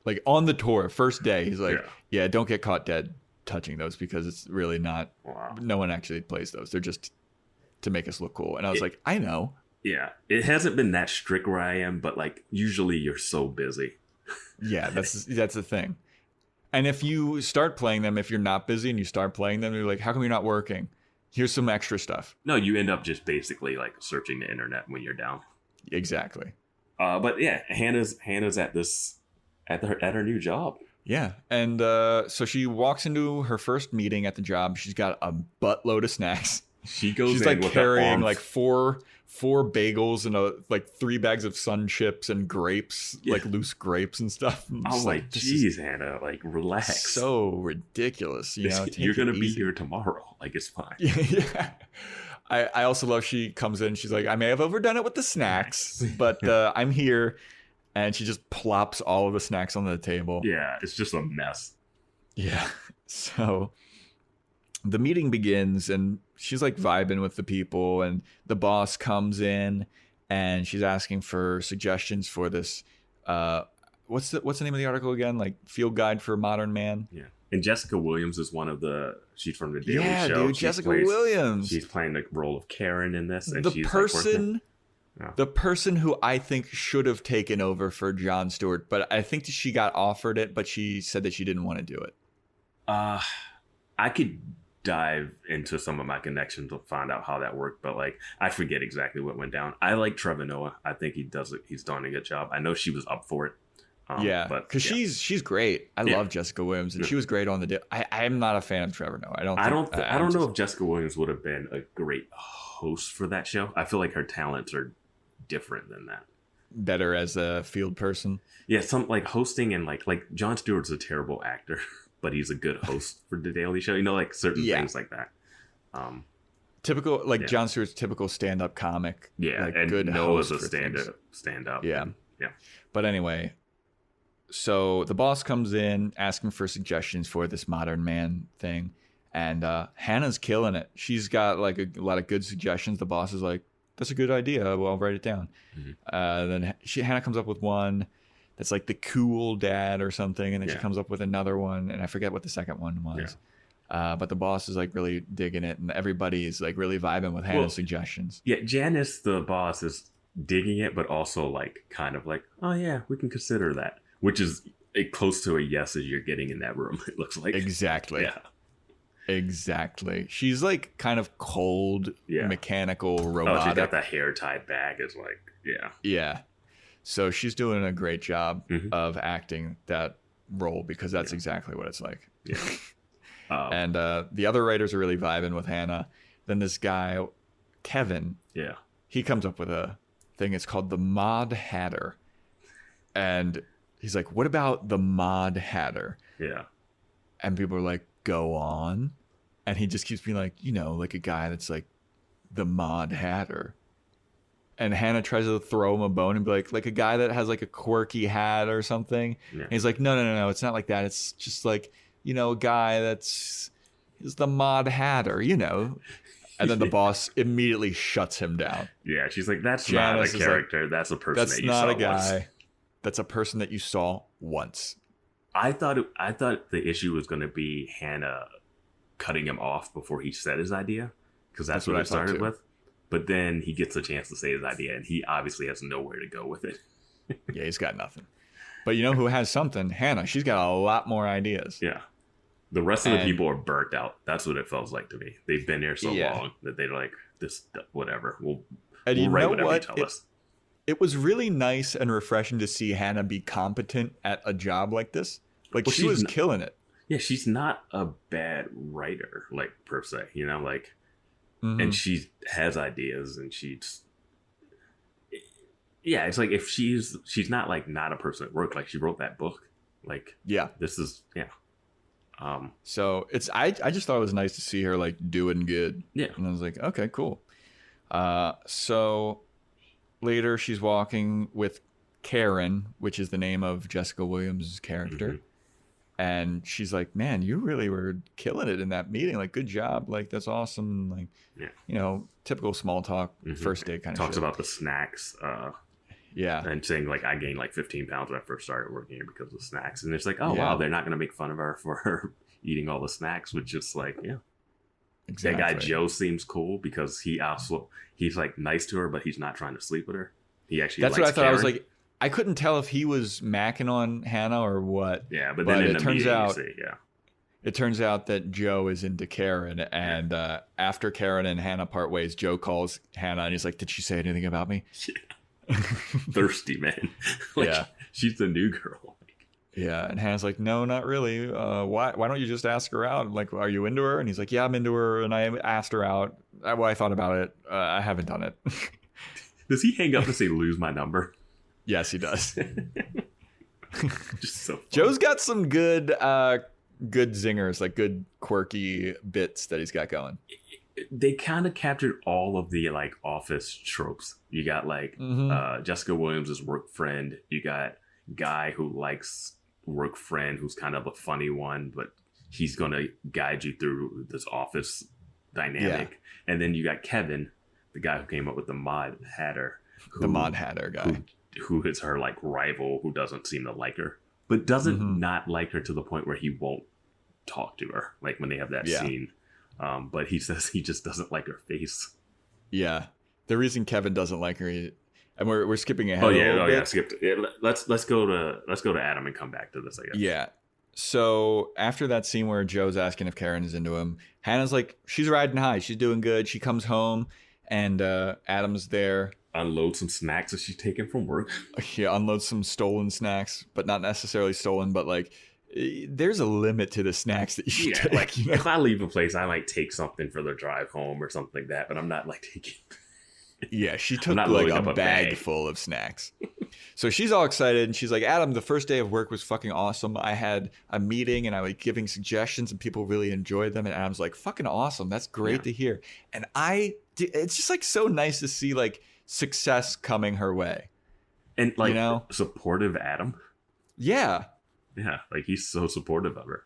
[SPEAKER 3] Like on the tour, first day, he's like, yeah, don't get caught dead touching those, because it's really not, no one actually plays those. They're just to make us look cool. And I was like, I know. Yeah,
[SPEAKER 4] it hasn't been that strict where I am, but like usually you're so busy.
[SPEAKER 3] Yeah, that's the thing. And if you start playing them, if you're not busy and you start playing them, you're like, how come you're not working? Here's some extra stuff.
[SPEAKER 4] No, you end up just basically like searching the internet when you're down.
[SPEAKER 3] Exactly.
[SPEAKER 4] But yeah, Hannah's at her new job.
[SPEAKER 3] Yeah, and so she walks into her first meeting at the job. She's got a buttload of snacks.
[SPEAKER 4] She's
[SPEAKER 3] like carrying like four bagels and like 3 bags of Sun Chips and grapes, like loose grapes and stuff.
[SPEAKER 4] I was like, geez, Hannah, like relax.
[SPEAKER 3] So ridiculous, you know.
[SPEAKER 4] You're gonna be here tomorrow. Like it's fine.
[SPEAKER 3] Yeah. I also love she comes in. She's like, I may have overdone it with the snacks, but I'm here. And she just plops all of the snacks on the table.
[SPEAKER 4] Yeah, it's just a mess.
[SPEAKER 3] Yeah. So the meeting begins and she's like vibing with the people, and the boss comes in and she's asking for suggestions for this what's the name of the article again? Like Field Guide for Modern Man.
[SPEAKER 4] Yeah. And Jessica Williams is she's from the Daily Show.
[SPEAKER 3] Yeah, dude, Jessica Williams.
[SPEAKER 4] She's playing the role of Karen in this. And
[SPEAKER 3] the
[SPEAKER 4] she's person who I think should have taken over for Jon Stewart, but I think that she got offered it, but she said that she didn't want to do it. I could dive into some of my connections to find out how that worked, but like I forget exactly what went down. I like Trevor Noah. I think he's done a good job. I know she was up for it.
[SPEAKER 3] Because she's great. I love Jessica Williams, and she was great on the. I'm not a fan of Trevor Noah. I
[SPEAKER 4] don't know if Jessica Williams would have been a great host for that show. I feel like her talents are different than that.
[SPEAKER 3] Better as a field person.
[SPEAKER 4] Yeah, some like hosting and like Jon Stewart's a terrible actor, but he's a good host for the Daily Show. You know, like certain things like that.
[SPEAKER 3] Typical, like Jon Stewart's typical stand-up comic.
[SPEAKER 4] Yeah,
[SPEAKER 3] like
[SPEAKER 4] and
[SPEAKER 3] good
[SPEAKER 4] Noah's a stand-up.
[SPEAKER 3] Yeah,
[SPEAKER 4] and, yeah.
[SPEAKER 3] But anyway, so the boss comes in asking for suggestions for this Modern Man thing, and Hannah's killing it. She's got like a lot of good suggestions. The boss is like, "That's a good idea. Well, I'll write it down." Mm-hmm. Then Hannah comes up with one that's like the cool dad or something, and then she comes up with another one, and I forget what the second one was. Yeah. But the boss is like really digging it, and everybody is like really vibing with Hannah's suggestions.
[SPEAKER 4] Yeah, Janice, the boss, is digging it, but also like kind of like, oh yeah, we can consider that, which is close to a yes as you're getting in that room. It looks like
[SPEAKER 3] exactly.
[SPEAKER 4] Yeah.
[SPEAKER 3] Exactly. She's like kind of cold, mechanical, robotic.
[SPEAKER 4] Oh, she's got that hair tied back. It's like,
[SPEAKER 3] yeah. So she's doing a great job of acting that role because that's exactly what it's like.
[SPEAKER 4] Yeah.
[SPEAKER 3] And the other writers are really vibing with Hannah. Then this guy, Kevin, he comes up with a thing. It's called the Mod Hatter. And he's like, what about the Mod Hatter?
[SPEAKER 4] Yeah.
[SPEAKER 3] And people are like, go on. And he just keeps being like, like a guy that's like the Mod Hatter. And Hannah tries to throw him a bone and be like a guy that has like a quirky hat or something. Yeah. And he's like, no, it's not like that. It's just like, a guy is the Mod Hatter, And then the boss immediately shuts him down.
[SPEAKER 4] Yeah, she's like, that's Janice not a character. Like, that's a person that you saw once. That's not a guy.
[SPEAKER 3] That's a person that you saw once.
[SPEAKER 4] I thought the issue was going to be Hannah cutting him off before he said his idea, because that's what it started with. But then he gets a chance to say his idea, and he obviously has nowhere to go with it.
[SPEAKER 3] Yeah, he's got nothing. But you know who has something? Hannah. She's got a lot more ideas.
[SPEAKER 4] Yeah. The rest of the people are burnt out. That's what it feels like to me. They've been here so long that they're like, this, whatever. We'll write whatever you tell us.
[SPEAKER 3] It was really nice and refreshing to see Hannah be competent at a job like this. Like, she was killing it.
[SPEAKER 4] Yeah, she's not a bad writer, like, per se, like, and she has ideas, and she's, it's like, if she's not, like, not a person at work, like, she wrote that book, like, this is,
[SPEAKER 3] so I just thought it was nice to see her, like, doing good.
[SPEAKER 4] Yeah.
[SPEAKER 3] And I was like, okay, cool. So later she's walking with Karen, which is the name of Jessica Williams' character. Mm-hmm. And she's like, man, you really were killing it in that meeting. Like, good job. Like, that's awesome. Like, typical small talk, first date kind of
[SPEAKER 4] Talks
[SPEAKER 3] shit.
[SPEAKER 4] about the snacks. And saying, like, I gained, like, 15 pounds when I first started working here because of snacks. And it's like, oh, wow, they're not going to make fun of her for her eating all the snacks, which is like, Exactly. That guy Joe seems cool because he's, like, nice to her, but he's not trying to sleep with her. He actually
[SPEAKER 3] That's
[SPEAKER 4] likes
[SPEAKER 3] what I thought.
[SPEAKER 4] Karen.
[SPEAKER 3] I was like, I couldn't tell if he was macking on Hannah or what.
[SPEAKER 4] Yeah, but then it turns out,
[SPEAKER 3] it turns out that Joe is into Karen, and after Karen and Hannah part ways, Joe calls Hannah and he's like, "Did she say anything about me?"
[SPEAKER 4] Thirsty man. She's the new girl.
[SPEAKER 3] Yeah, and Hannah's like, "No, not really. Why don't you just ask her out? Like, are you into her?" And he's like, "Yeah, I'm into her, and I asked her out. I thought about it. I haven't done it."
[SPEAKER 4] Does he hang up and say, "Lose my number"?
[SPEAKER 3] Yes, he does.
[SPEAKER 4] Just so funny.
[SPEAKER 3] Joe's got some good zingers, like good quirky bits that he's got going.
[SPEAKER 4] they kind of captured all of the like office tropes. You got like Jessica Williams' work friend. You got guy who likes work friend who's kind of a funny one, but he's gonna guide you through this office dynamic. And then you got Kevin, the guy who came up with the Mod Hatter,
[SPEAKER 3] the Mod Hatter guy,
[SPEAKER 4] who is her like rival, who doesn't seem to like her, but doesn't not like her to the point where he won't talk to her. Like when they have that scene. But he says he just doesn't like her face. Yeah,
[SPEAKER 3] the reason Kevin doesn't like her, and we're skipping ahead. A bit.
[SPEAKER 4] Skipped. Let's go to Adam and come back to this, I guess.
[SPEAKER 3] Yeah. So after that scene where Joe's asking if Karen is into him, Hannah's like, she's riding high, she's doing good. She comes home, and Adam's there.
[SPEAKER 4] Unloads some snacks that she's taken from work.
[SPEAKER 3] Yeah, unloads some stolen snacks, but not necessarily stolen, but like. There's a limit to the snacks that you take.
[SPEAKER 4] Like if I leave a place, I might take something for the drive home or something like that, but I'm not like taking.
[SPEAKER 3] Yeah, she took like a bag full of snacks. So she's all excited and she's like, Adam, the first day of work was fucking awesome. I had a meeting and I was giving suggestions and people really enjoyed them. And Adam's like, fucking awesome. That's great to hear. And it's just like so nice to see like success coming her way.
[SPEAKER 4] And like, supportive Adam.
[SPEAKER 3] Yeah.
[SPEAKER 4] Yeah, like he's so supportive of her.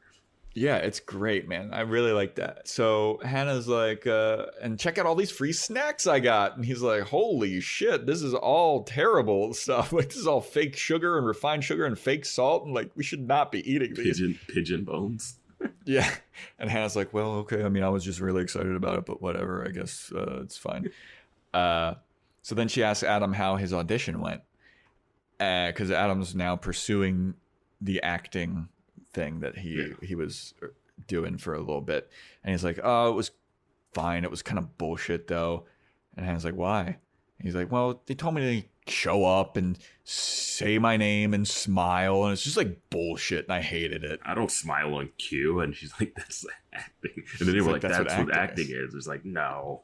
[SPEAKER 3] Yeah, it's great, man. I really like that. So Hannah's like, and check out all these free snacks I got. And he's like, holy shit, this is all terrible stuff. Like this is all fake sugar and refined sugar and fake salt. And like, we should not be eating these.
[SPEAKER 4] Pigeon bones.
[SPEAKER 3] Yeah. And Hannah's like, well, okay. I mean, I was just really excited about it, but whatever. I guess it's fine. So then she asks Adam how his audition went. Because Adam's now pursuing the acting thing that he was doing for a little bit. And he's like, oh, it was fine. It was kind of bullshit though. And Hannah's like, why? And he's like, well, they told me to show up and say my name and smile. And it's just like bullshit. And I hated it.
[SPEAKER 4] I don't smile on cue. And she's like, that's acting. And then they were like, that's what acting is. It's like, no.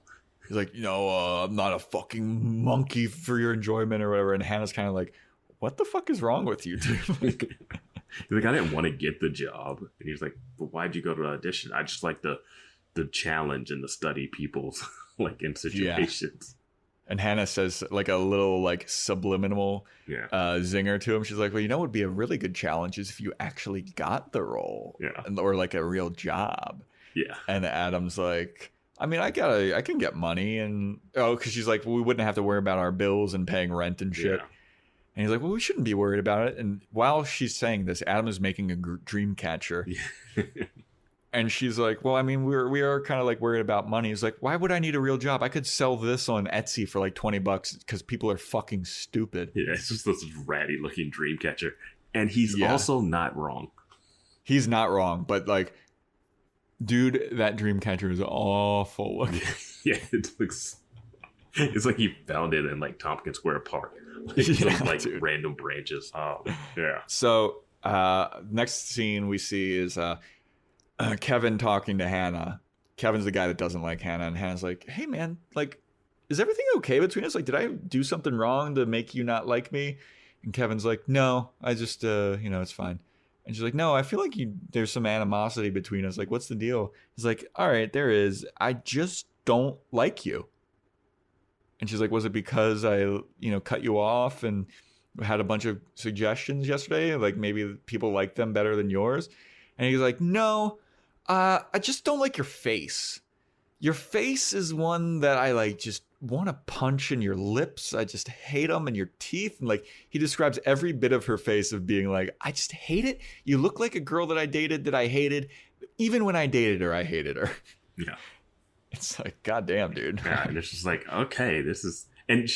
[SPEAKER 3] He's like, I'm not a fucking monkey for your enjoyment or whatever. And Hannah's kind of like, what the fuck is wrong with you, dude?
[SPEAKER 4] He's like, I didn't want to get the job. And he's like, but why'd you go to the audition? I just like the challenge and the study people's like in situations.
[SPEAKER 3] Yeah. And Hannah says like a little like subliminal zinger to him. She's like, well, what would be a really good challenge is if you actually got the role or like a real job.
[SPEAKER 4] Yeah.
[SPEAKER 3] And Adam's like, I mean, I can get money. And because she's like, well, we wouldn't have to worry about our bills and paying rent and shit. Yeah. And he's like, well, we shouldn't be worried about it. And while she's saying this, Adam is making a dream catcher. Yeah. And she's like, well, I mean, we are kind of like worried about money. He's like, why would I need a real job? I could sell this on Etsy for like $20 because people are fucking stupid.
[SPEAKER 4] Yeah, it's just this ratty looking dream catcher. And he's also not wrong.
[SPEAKER 3] He's not wrong. But like, dude, that dream catcher is awful looking.
[SPEAKER 4] Yeah, it's like he found it in like Tompkins Square Park. Like random branches. Oh, yeah.
[SPEAKER 3] So next scene we see is Kevin talking to Hannah. Kevin's the guy that doesn't like Hannah, and Hannah's like, hey man, like, is everything okay between us? Like, did I do something wrong to make you not like me? And Kevin's like, no, I just it's fine. And she's like, no, I feel like there's some animosity between us. Like, what's the deal? He's like, all right, there is. I just don't like you. And she's like, was it because I, cut you off and had a bunch of suggestions yesterday? Like maybe people like them better than yours? And he's like, no, I just don't like your face. Your face is one that I like just want to punch in your lips. I just hate them, and your teeth. And like he describes every bit of her face of being like, I just hate it. You look like a girl that I dated that I hated. Even when I dated her, I hated her.
[SPEAKER 4] Yeah.
[SPEAKER 3] It's like, goddamn, dude.
[SPEAKER 4] Yeah, and it's just like, okay, this is, and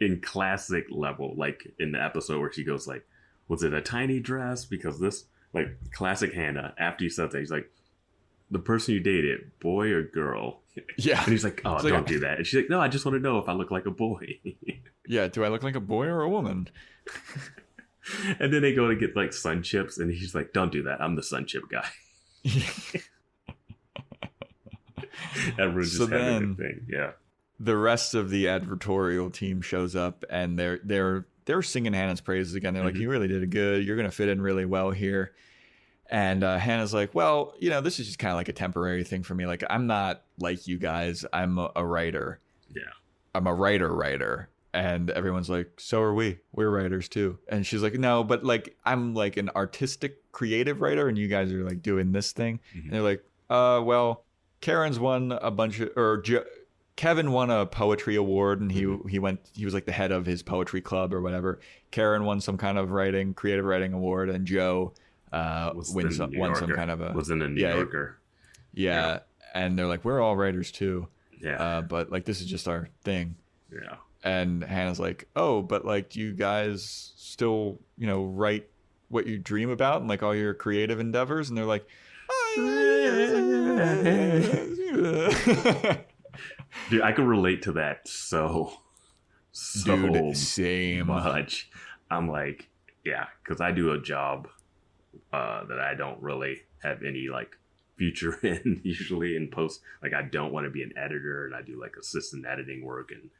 [SPEAKER 4] in classic level, like in the episode where she goes like, was it a tiny dress? Because this, like, classic Hannah, after he said that, he's like, the person you dated, boy or girl?
[SPEAKER 3] Yeah.
[SPEAKER 4] And he's like, oh, don't do that. And she's like, no, I just want to know if I look like a boy.
[SPEAKER 3] Yeah, do I look like a boy or a woman?
[SPEAKER 4] And then they go to get like sun chips, and he's like, don't do that. I'm the sun chip guy. Everyone's just having a thing. Yeah.
[SPEAKER 3] The rest of the advertorial team shows up, and they're singing Hannah's praises again. They're like, you really did it good. You're gonna fit in really well here. And Hannah's like, well, this is just kind of like a temporary thing for me. Like, I'm not like you guys. I'm a writer.
[SPEAKER 4] Yeah.
[SPEAKER 3] I'm a writer. And everyone's like, so are we. We're writers too. And she's like, no, but like, I'm like an artistic, creative writer, and you guys are like doing this thing. And they're like, well, Karen's won a bunch of, Kevin won a poetry award, and he was like the head of his poetry club or whatever. Karen won some kind of creative writing award, and Joe won some kind of
[SPEAKER 4] was in a New Yorker.
[SPEAKER 3] Yeah. And they're like, we're all writers too.
[SPEAKER 4] Yeah.
[SPEAKER 3] But like, this is just our thing.
[SPEAKER 4] Yeah.
[SPEAKER 3] And Hannah's like, oh, but like, do you guys still, write what you dream about and like all your creative endeavors? And they're like,
[SPEAKER 4] dude, I can relate to that so
[SPEAKER 3] dude, same
[SPEAKER 4] much. I'm like, yeah, because I do a job that I don't really have any like future in usually in post. Like, I don't want to be an editor, and I do like assistant editing work and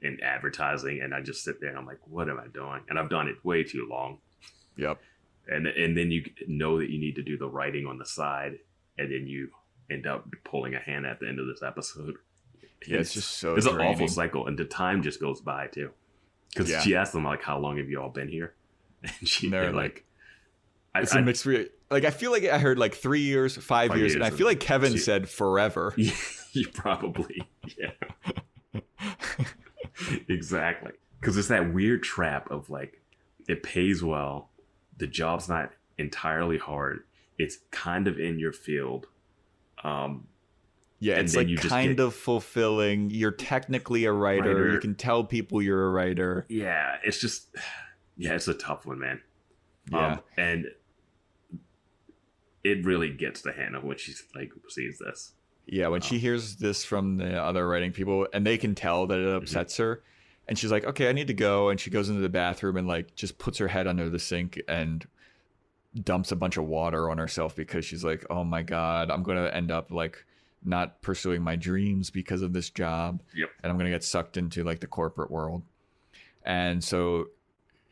[SPEAKER 4] in advertising, and I just sit there and I'm like, what am I doing? And I've done it way too long.
[SPEAKER 3] Yep.
[SPEAKER 4] And then you know that you need to do the writing on the side, and then you end up pulling a Hannah at the end of this episode.
[SPEAKER 3] Yeah, it's just so
[SPEAKER 4] it's
[SPEAKER 3] draining.
[SPEAKER 4] An awful cycle, and the time just goes by too. Because she asked them like, how long have you all been here? And they're like,
[SPEAKER 3] it's a mixed like, I feel like I heard like 3 years, 5 years, and I feel like Kevin said forever.
[SPEAKER 4] You probably, yeah. Exactly. Because it's that weird trap of like, it pays well, the job's not entirely hard, it's kind of in your field.
[SPEAKER 3] Yeah, it's like kind of fulfilling. You're technically a writer. You can tell people you're a writer.
[SPEAKER 4] Yeah, it's just, it's a tough one, man.
[SPEAKER 3] Yeah.
[SPEAKER 4] And it really gets to Hannah when she like sees this.
[SPEAKER 3] Yeah, when she hears this from the other writing people, and they can tell that it upsets her, and she's like, okay, I need to go. And she goes into the bathroom and like just puts her head under the sink and dumps a bunch of water on herself because she's like, oh my God, I'm going to end up like not pursuing my dreams because of this job.
[SPEAKER 4] Yep.
[SPEAKER 3] And I'm going to get sucked into like the corporate world. And so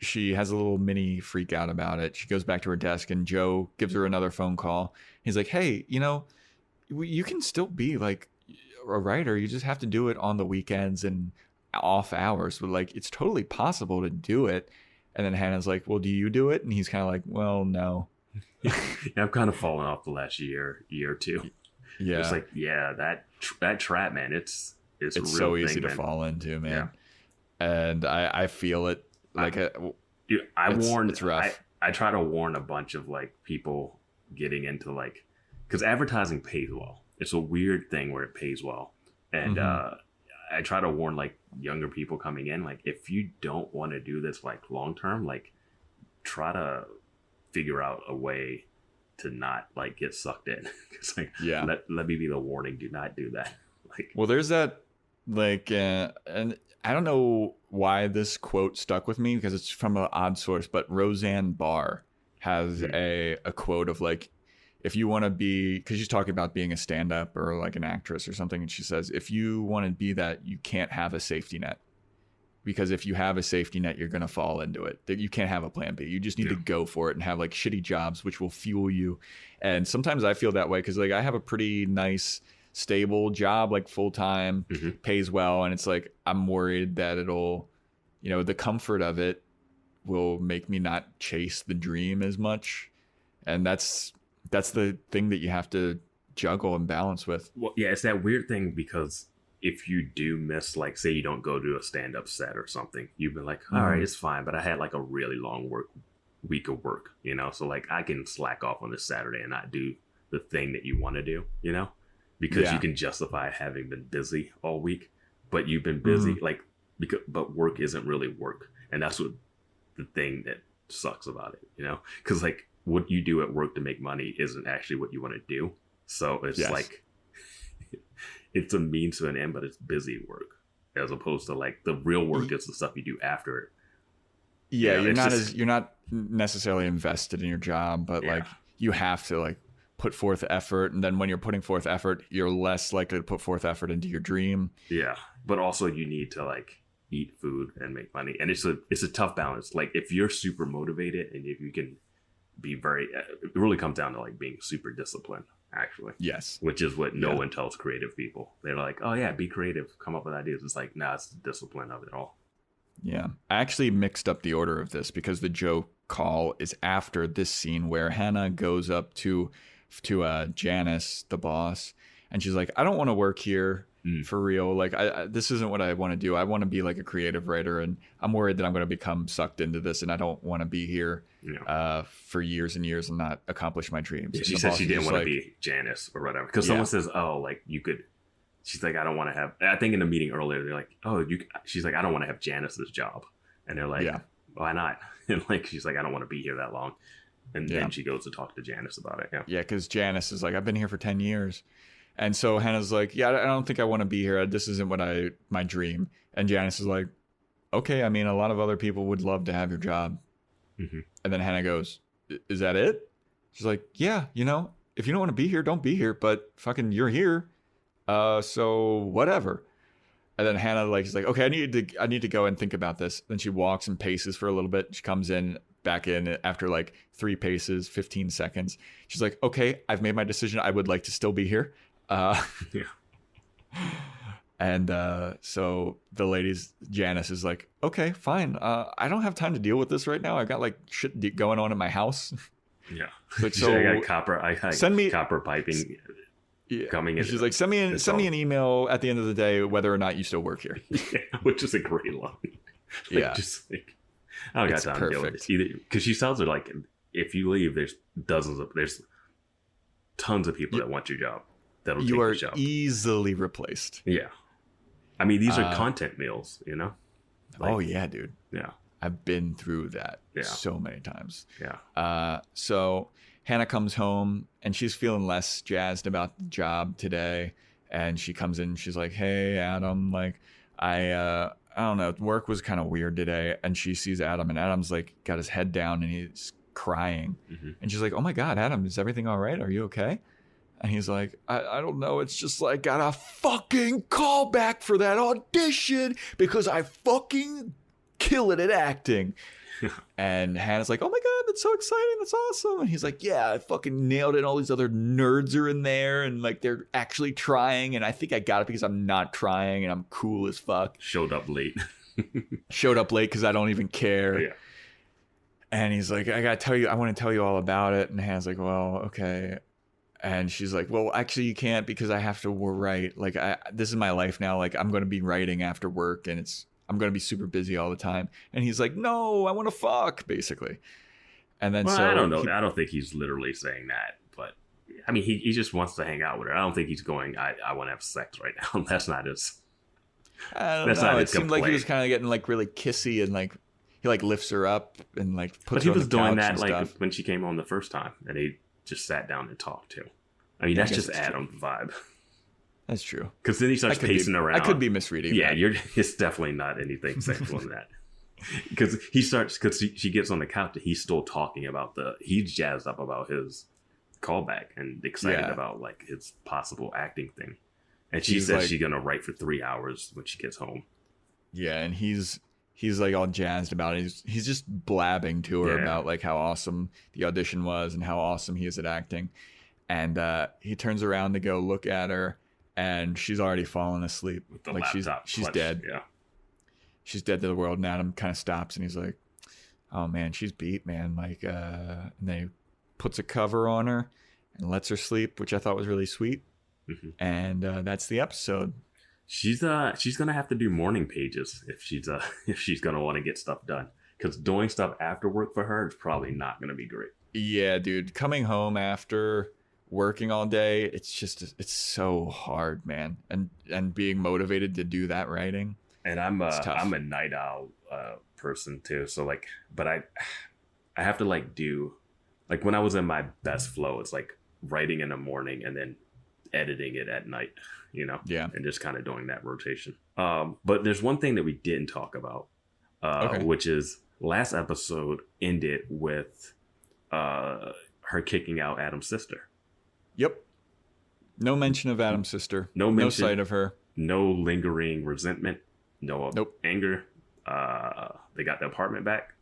[SPEAKER 3] she has a little mini freak out about it. She goes back to her desk, and Joe gives her another phone call. He's like, hey, you can still be like a writer. You just have to do it on the weekends and off hours. But like, it's totally possible to do it. And then Hannah's like, well, do you do it? And he's kind of like, well, no.
[SPEAKER 4] Yeah, I've kind of fallen off the last year or two.
[SPEAKER 3] Yeah.
[SPEAKER 4] It's like, that trap, man, it's a real
[SPEAKER 3] so easy
[SPEAKER 4] thing,
[SPEAKER 3] to
[SPEAKER 4] man.
[SPEAKER 3] fall into, man. Yeah. And I feel it. Like,
[SPEAKER 4] it's
[SPEAKER 3] rough.
[SPEAKER 4] I try to warn a bunch of like people getting into like, because advertising pays well. It's a weird thing where it pays well. And I try to warn like younger people coming in, like, if you don't want to do this like long term, like, try to figure out a way to not like get sucked in. It's like, let me be the warning. Do not do that. Like,
[SPEAKER 3] well, there's that like, and I don't know why this quote stuck with me because it's from an odd source, but Roseanne Barr has a quote of like, if you want to be, because she's talking about being a stand-up or like an actress or something, and she says, if you want to be that, you can't have a safety net, because if you have a safety net, you're going to fall into it. That you can't have a plan B. You just need to go for it and have like shitty jobs which will fuel you. And sometimes I feel that way because like I have a pretty nice stable job, like full-time, pays well, and it's like I'm worried that it'll, the comfort of it will make me not chase the dream as much. And that's the thing that you have to juggle and balance with.
[SPEAKER 4] Well, yeah, it's that weird thing because if you do miss, like, say you don't go to a stand-up set or something, you've been like, all right, it's fine, but I had like a really long week of work, so like I can slack off on this Saturday and not do the thing that you want to do, because you can justify having been busy all week, but you've been busy, like, but work isn't really work. And that's what the thing that sucks about it, because like, what you do at work to make money isn't actually what you want to do. So it's like, it's a means to an end, but it's busy work as opposed to like the real work is the stuff you do after it.
[SPEAKER 3] Yeah. You're not necessarily invested in your job, but like you have to like put forth effort. And then when you're putting forth effort, you're less likely to put forth effort into your dream.
[SPEAKER 4] Yeah. But also you need to like eat food and make money. And it's a tough balance. Like if you're super motivated and if you can be very. It really comes down to like being super disciplined, actually.
[SPEAKER 3] Yes.
[SPEAKER 4] Which is what no one tells creative people. They're like, oh yeah, be creative, come up with ideas. It's like, nah, it's the discipline of it all.
[SPEAKER 3] Yeah. I actually mixed up the order of this because the Joe call is after this scene where Hannah goes up to Janice, the boss, and she's like, I don't want to work here for real. Like, this isn't what I want to do. I want to be like a creative writer, and I'm worried that I'm going to become sucked into this, and I don't want to be here for years and years and not accomplish my dreams.
[SPEAKER 4] Yeah, she said she didn't want to be Janice or whatever. Because someone says, oh, like, you could... She's like, I don't want to have... I think in the meeting earlier, they're like, oh, she's like, I don't want to have Janice's job. And they're like, why not? And like, she's like, I don't want to be here that long. And then she goes to talk to Janice about it. Yeah,
[SPEAKER 3] because Janice is like, I've been here for 10 years. And so Hannah's like, yeah, I don't think I want to be here. This isn't what my dream. And Janice is like, okay, I mean, a lot of other people would love to have your job. Mm-hmm. And then Hannah goes, is that it? She's like, yeah, you know, if you don't want to be here, don't be here. But fucking you're here. So whatever. And then Hannah is like, okay, I need to go and think about this. Then she walks and paces for a little bit. She comes back in after like 3 paces, 15 seconds. She's like, okay, I've made my decision. I would like to still be here. And so the ladies, Janice is like, okay, fine. I don't have time to deal with this right now. I got like shit going on in my house.
[SPEAKER 4] Yeah.
[SPEAKER 3] Like, so
[SPEAKER 4] I got copper piping coming in.
[SPEAKER 3] She's like, send me an email at the end of the day, whether or not you still work here.
[SPEAKER 4] Yeah, which is a great line. Like, just like, I don't got time to deal with this either. Because she tells her like, if you leave, there's tons of people that want your job.
[SPEAKER 3] You are easily replaced.
[SPEAKER 4] Yeah. I mean, these are content meals, you know?
[SPEAKER 3] Like, oh, yeah, dude.
[SPEAKER 4] Yeah.
[SPEAKER 3] I've been through that so many times.
[SPEAKER 4] Yeah.
[SPEAKER 3] So Hannah comes home and she's feeling less jazzed about the job today. And she comes in, she's like, hey, Adam, like, I don't know, work was kind of weird today. And she sees Adam, and Adam's like got his head down and he's crying. Mm-hmm. And she's like, oh my God, Adam, is everything all right? Are you okay? And he's like, I don't know. It's just like, got a fucking callback for that audition because I fucking kill it at acting. And Hannah's like, oh my God, that's so exciting. That's awesome. And he's like, yeah, I fucking nailed it. And all these other nerds are in there and like they're actually trying. And I think I got it because I'm not trying and I'm cool as fuck.
[SPEAKER 4] Showed up late
[SPEAKER 3] because I don't even care.
[SPEAKER 4] Yeah.
[SPEAKER 3] And he's like, I want to tell you all about it. And Hannah's like, well, okay. And she's like, well, actually, you can't because I have to write. Like, this is my life now. Like, I'm going to be writing after work and I'm going to be super busy all the time. And he's like, no, I want to fuck, basically. And then
[SPEAKER 4] I don't know. I don't think he's literally saying that. But, I mean, he just wants to hang out with her. I don't think he's going, I want to have sex right now. That's not his.
[SPEAKER 3] I don't know. It seemed like he was kind of getting, like, really kissy and, like, he, like, lifts her up and, like, puts her on the couch. But he was doing that, like,
[SPEAKER 4] when she came home the first time. And he just sat down and talked too. I mean, that's just Adam's vibe.
[SPEAKER 3] That's true.
[SPEAKER 4] Because then he starts pacing around.
[SPEAKER 3] I could be misreading.
[SPEAKER 4] Yeah, it's definitely not anything sexual in that. Because she gets on the couch and he's still talking about he's jazzed up about his callback and excited about like his possible acting thing. And she says she's gonna write for 3 hours when she gets home.
[SPEAKER 3] Yeah, and he's like all jazzed about it. He's just blabbing to her about like how awesome the audition was and how awesome he is at acting. And he turns around to go look at her, and she's already fallen asleep. Like she's dead.
[SPEAKER 4] Yeah,
[SPEAKER 3] she's dead to the world. And Adam kind of stops, and he's like, "Oh man, she's beat, man." Like, and then he puts a cover on her and lets her sleep, which I thought was really sweet. Mm-hmm. And that's the episode.
[SPEAKER 4] She's gonna have to do morning pages if she's gonna want to get stuff done, because doing stuff after work for her is probably not gonna be great.
[SPEAKER 3] Yeah, dude, coming home after working all day, it's so hard, man, and being motivated to do that writing.
[SPEAKER 4] And I'm a night owl person too, so like, but I have to like do, like when I was in my best flow, it's like writing in the morning and then editing it at night, you know?
[SPEAKER 3] Yeah.
[SPEAKER 4] And just kind of doing that rotation. But there's one thing that we didn't talk about, which is last episode ended with her kicking out Adam's sister.
[SPEAKER 3] Yep. No mention of Adam's sister. No sight of her.
[SPEAKER 4] No lingering resentment. No anger. They got the apartment back.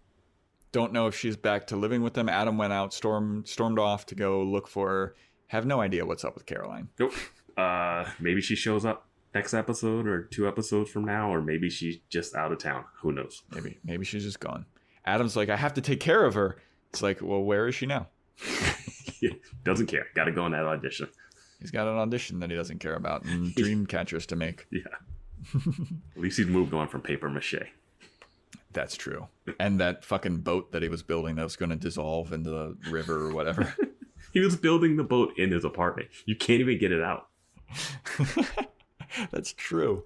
[SPEAKER 3] Don't know if she's back to living with them. Adam went out, stormed off to go look for her. Have no idea what's up with Caroline.
[SPEAKER 4] Nope. Maybe she shows up next episode or 2 episodes from now, or maybe she's just out of town. Who knows?
[SPEAKER 3] Maybe she's just gone. Adam's like, I have to take care of her. It's like, well, where is she now?
[SPEAKER 4] Doesn't care. Got to go on that audition.
[SPEAKER 3] He's got an audition that he doesn't care about and dream catchers to make.
[SPEAKER 4] Yeah. At least he's moved on from paper mache.
[SPEAKER 3] That's true. And that fucking boat that he was building that was going to dissolve into the river or whatever.
[SPEAKER 4] He was building the boat in his apartment. You can't even get it out.
[SPEAKER 3] That's true.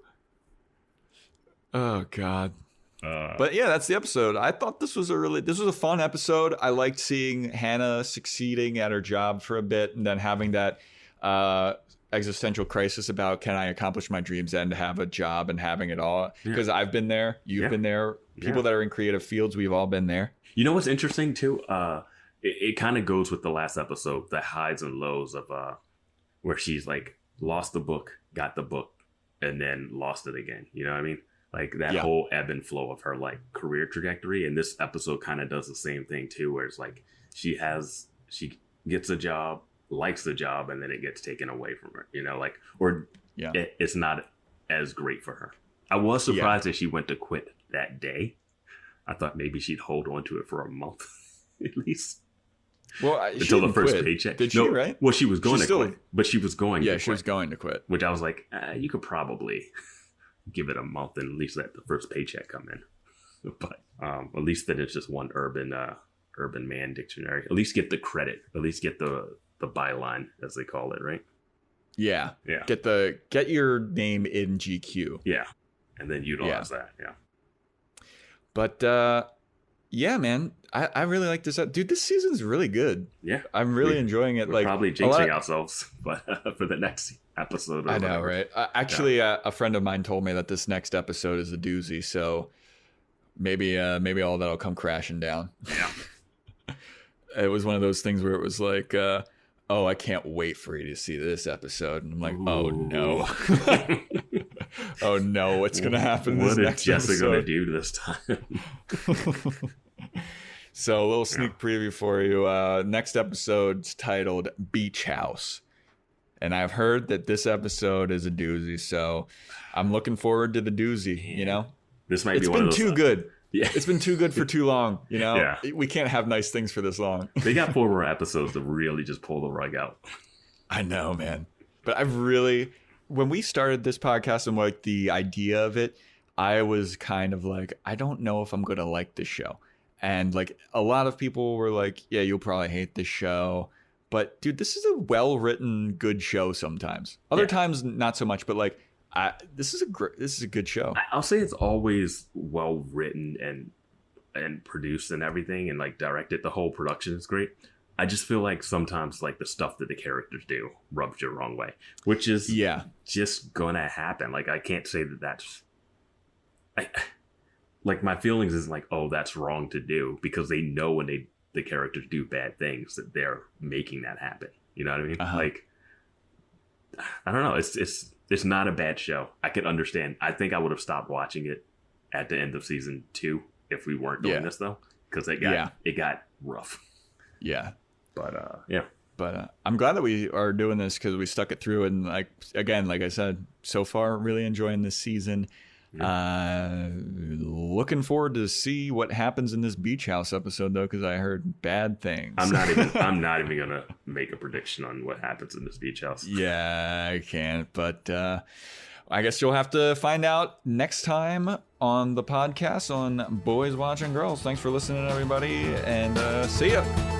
[SPEAKER 3] Oh, God. But yeah, that's the episode. I thought this was a fun episode. I liked seeing Hannah succeeding at her job for a bit and then having that existential crisis about, can I accomplish my dreams and have a job and having it all? Because I've been there. You've been there. People that are in creative fields, we've all been there.
[SPEAKER 4] You know what's interesting too? It kind of goes with the last episode, the highs and lows of where she's like lost the book, got the book, and then lost it again. You know what I mean? Like that whole ebb and flow of her like career trajectory. And this episode kind of does the same thing too, where it's like she gets a job, likes the job, and then it gets taken away from her, you know, like, or it's not as great for her. I was surprised that she went to quit that day. I thought maybe she'd hold on to it for a month at least.
[SPEAKER 3] Well,
[SPEAKER 4] until the first paycheck.
[SPEAKER 3] Did she, right?
[SPEAKER 4] Well, she was going to quit, but she was going to quit.
[SPEAKER 3] Yeah, she was going to quit.
[SPEAKER 4] Which I was like, you could probably give it a month and at least let the first paycheck come in. But at least that it's just one urban man dictionary. At least get the credit. At least get the byline, as they call it, right?
[SPEAKER 3] Yeah.
[SPEAKER 4] Yeah.
[SPEAKER 3] Get your name in GQ.
[SPEAKER 4] Yeah. And then utilize that. Yeah.
[SPEAKER 3] But yeah, man, I really like this. Dude, this season's really good.
[SPEAKER 4] Yeah.
[SPEAKER 3] I'm really enjoying it.
[SPEAKER 4] We're like probably jinxing ourselves, but for the next episode.
[SPEAKER 3] I know, right? Actually, a friend of mine told me that this next episode is a doozy, so maybe all that'll come crashing down.
[SPEAKER 4] Yeah.
[SPEAKER 3] It was one of those things where it was like, oh, I can't wait for you to see this episode. And I'm like, oh no. Oh no, what's going to happen this next episode?
[SPEAKER 4] What is Jessa going to do this time?
[SPEAKER 3] So a little sneak preview for you. Next episode's titled Beach House. And I've heard that this episode is a doozy, so I'm looking forward to the doozy, you know?
[SPEAKER 4] This might be one of those.
[SPEAKER 3] It's been too good.
[SPEAKER 4] Yeah.
[SPEAKER 3] It's been too good for too long, you know?
[SPEAKER 4] Yeah.
[SPEAKER 3] We can't have nice things for this long.
[SPEAKER 4] They got 4 more episodes to really just pull the rug out.
[SPEAKER 3] I know, man. But when we started this podcast and like the idea of it, I was kind of like, I don't know if I'm going to like this show. And like a lot of people were like, yeah, you'll probably hate this show. But dude, this is a well-written, good show sometimes. Other times, not so much, but like, this is a good show.
[SPEAKER 4] I'll say it's always well written and produced and everything, and like directed. The whole production is great. I just feel like sometimes like the stuff that the characters do rubs you the wrong way, which is just gonna happen. Like I can't say that's like my feelings is like, oh, that's wrong to do, because they know when the characters do bad things that they're making that happen. You know what I mean? Like I don't know. It's not a bad show. I can understand. I think I would have stopped watching it at the end of season 2 if we weren't doing this though, because it got rough.
[SPEAKER 3] Yeah.
[SPEAKER 4] But
[SPEAKER 3] But I'm glad that we are doing this because we stuck it through, and like I said, so far really enjoying this season. Looking forward to see what happens in this beach house episode though, because I heard bad things.
[SPEAKER 4] I'm not even gonna make a prediction on what happens in this beach house.
[SPEAKER 3] Yeah, I can't, but I guess you'll have to find out next time on the podcast on Boys Watching Girls. Thanks for listening, everybody, and see ya.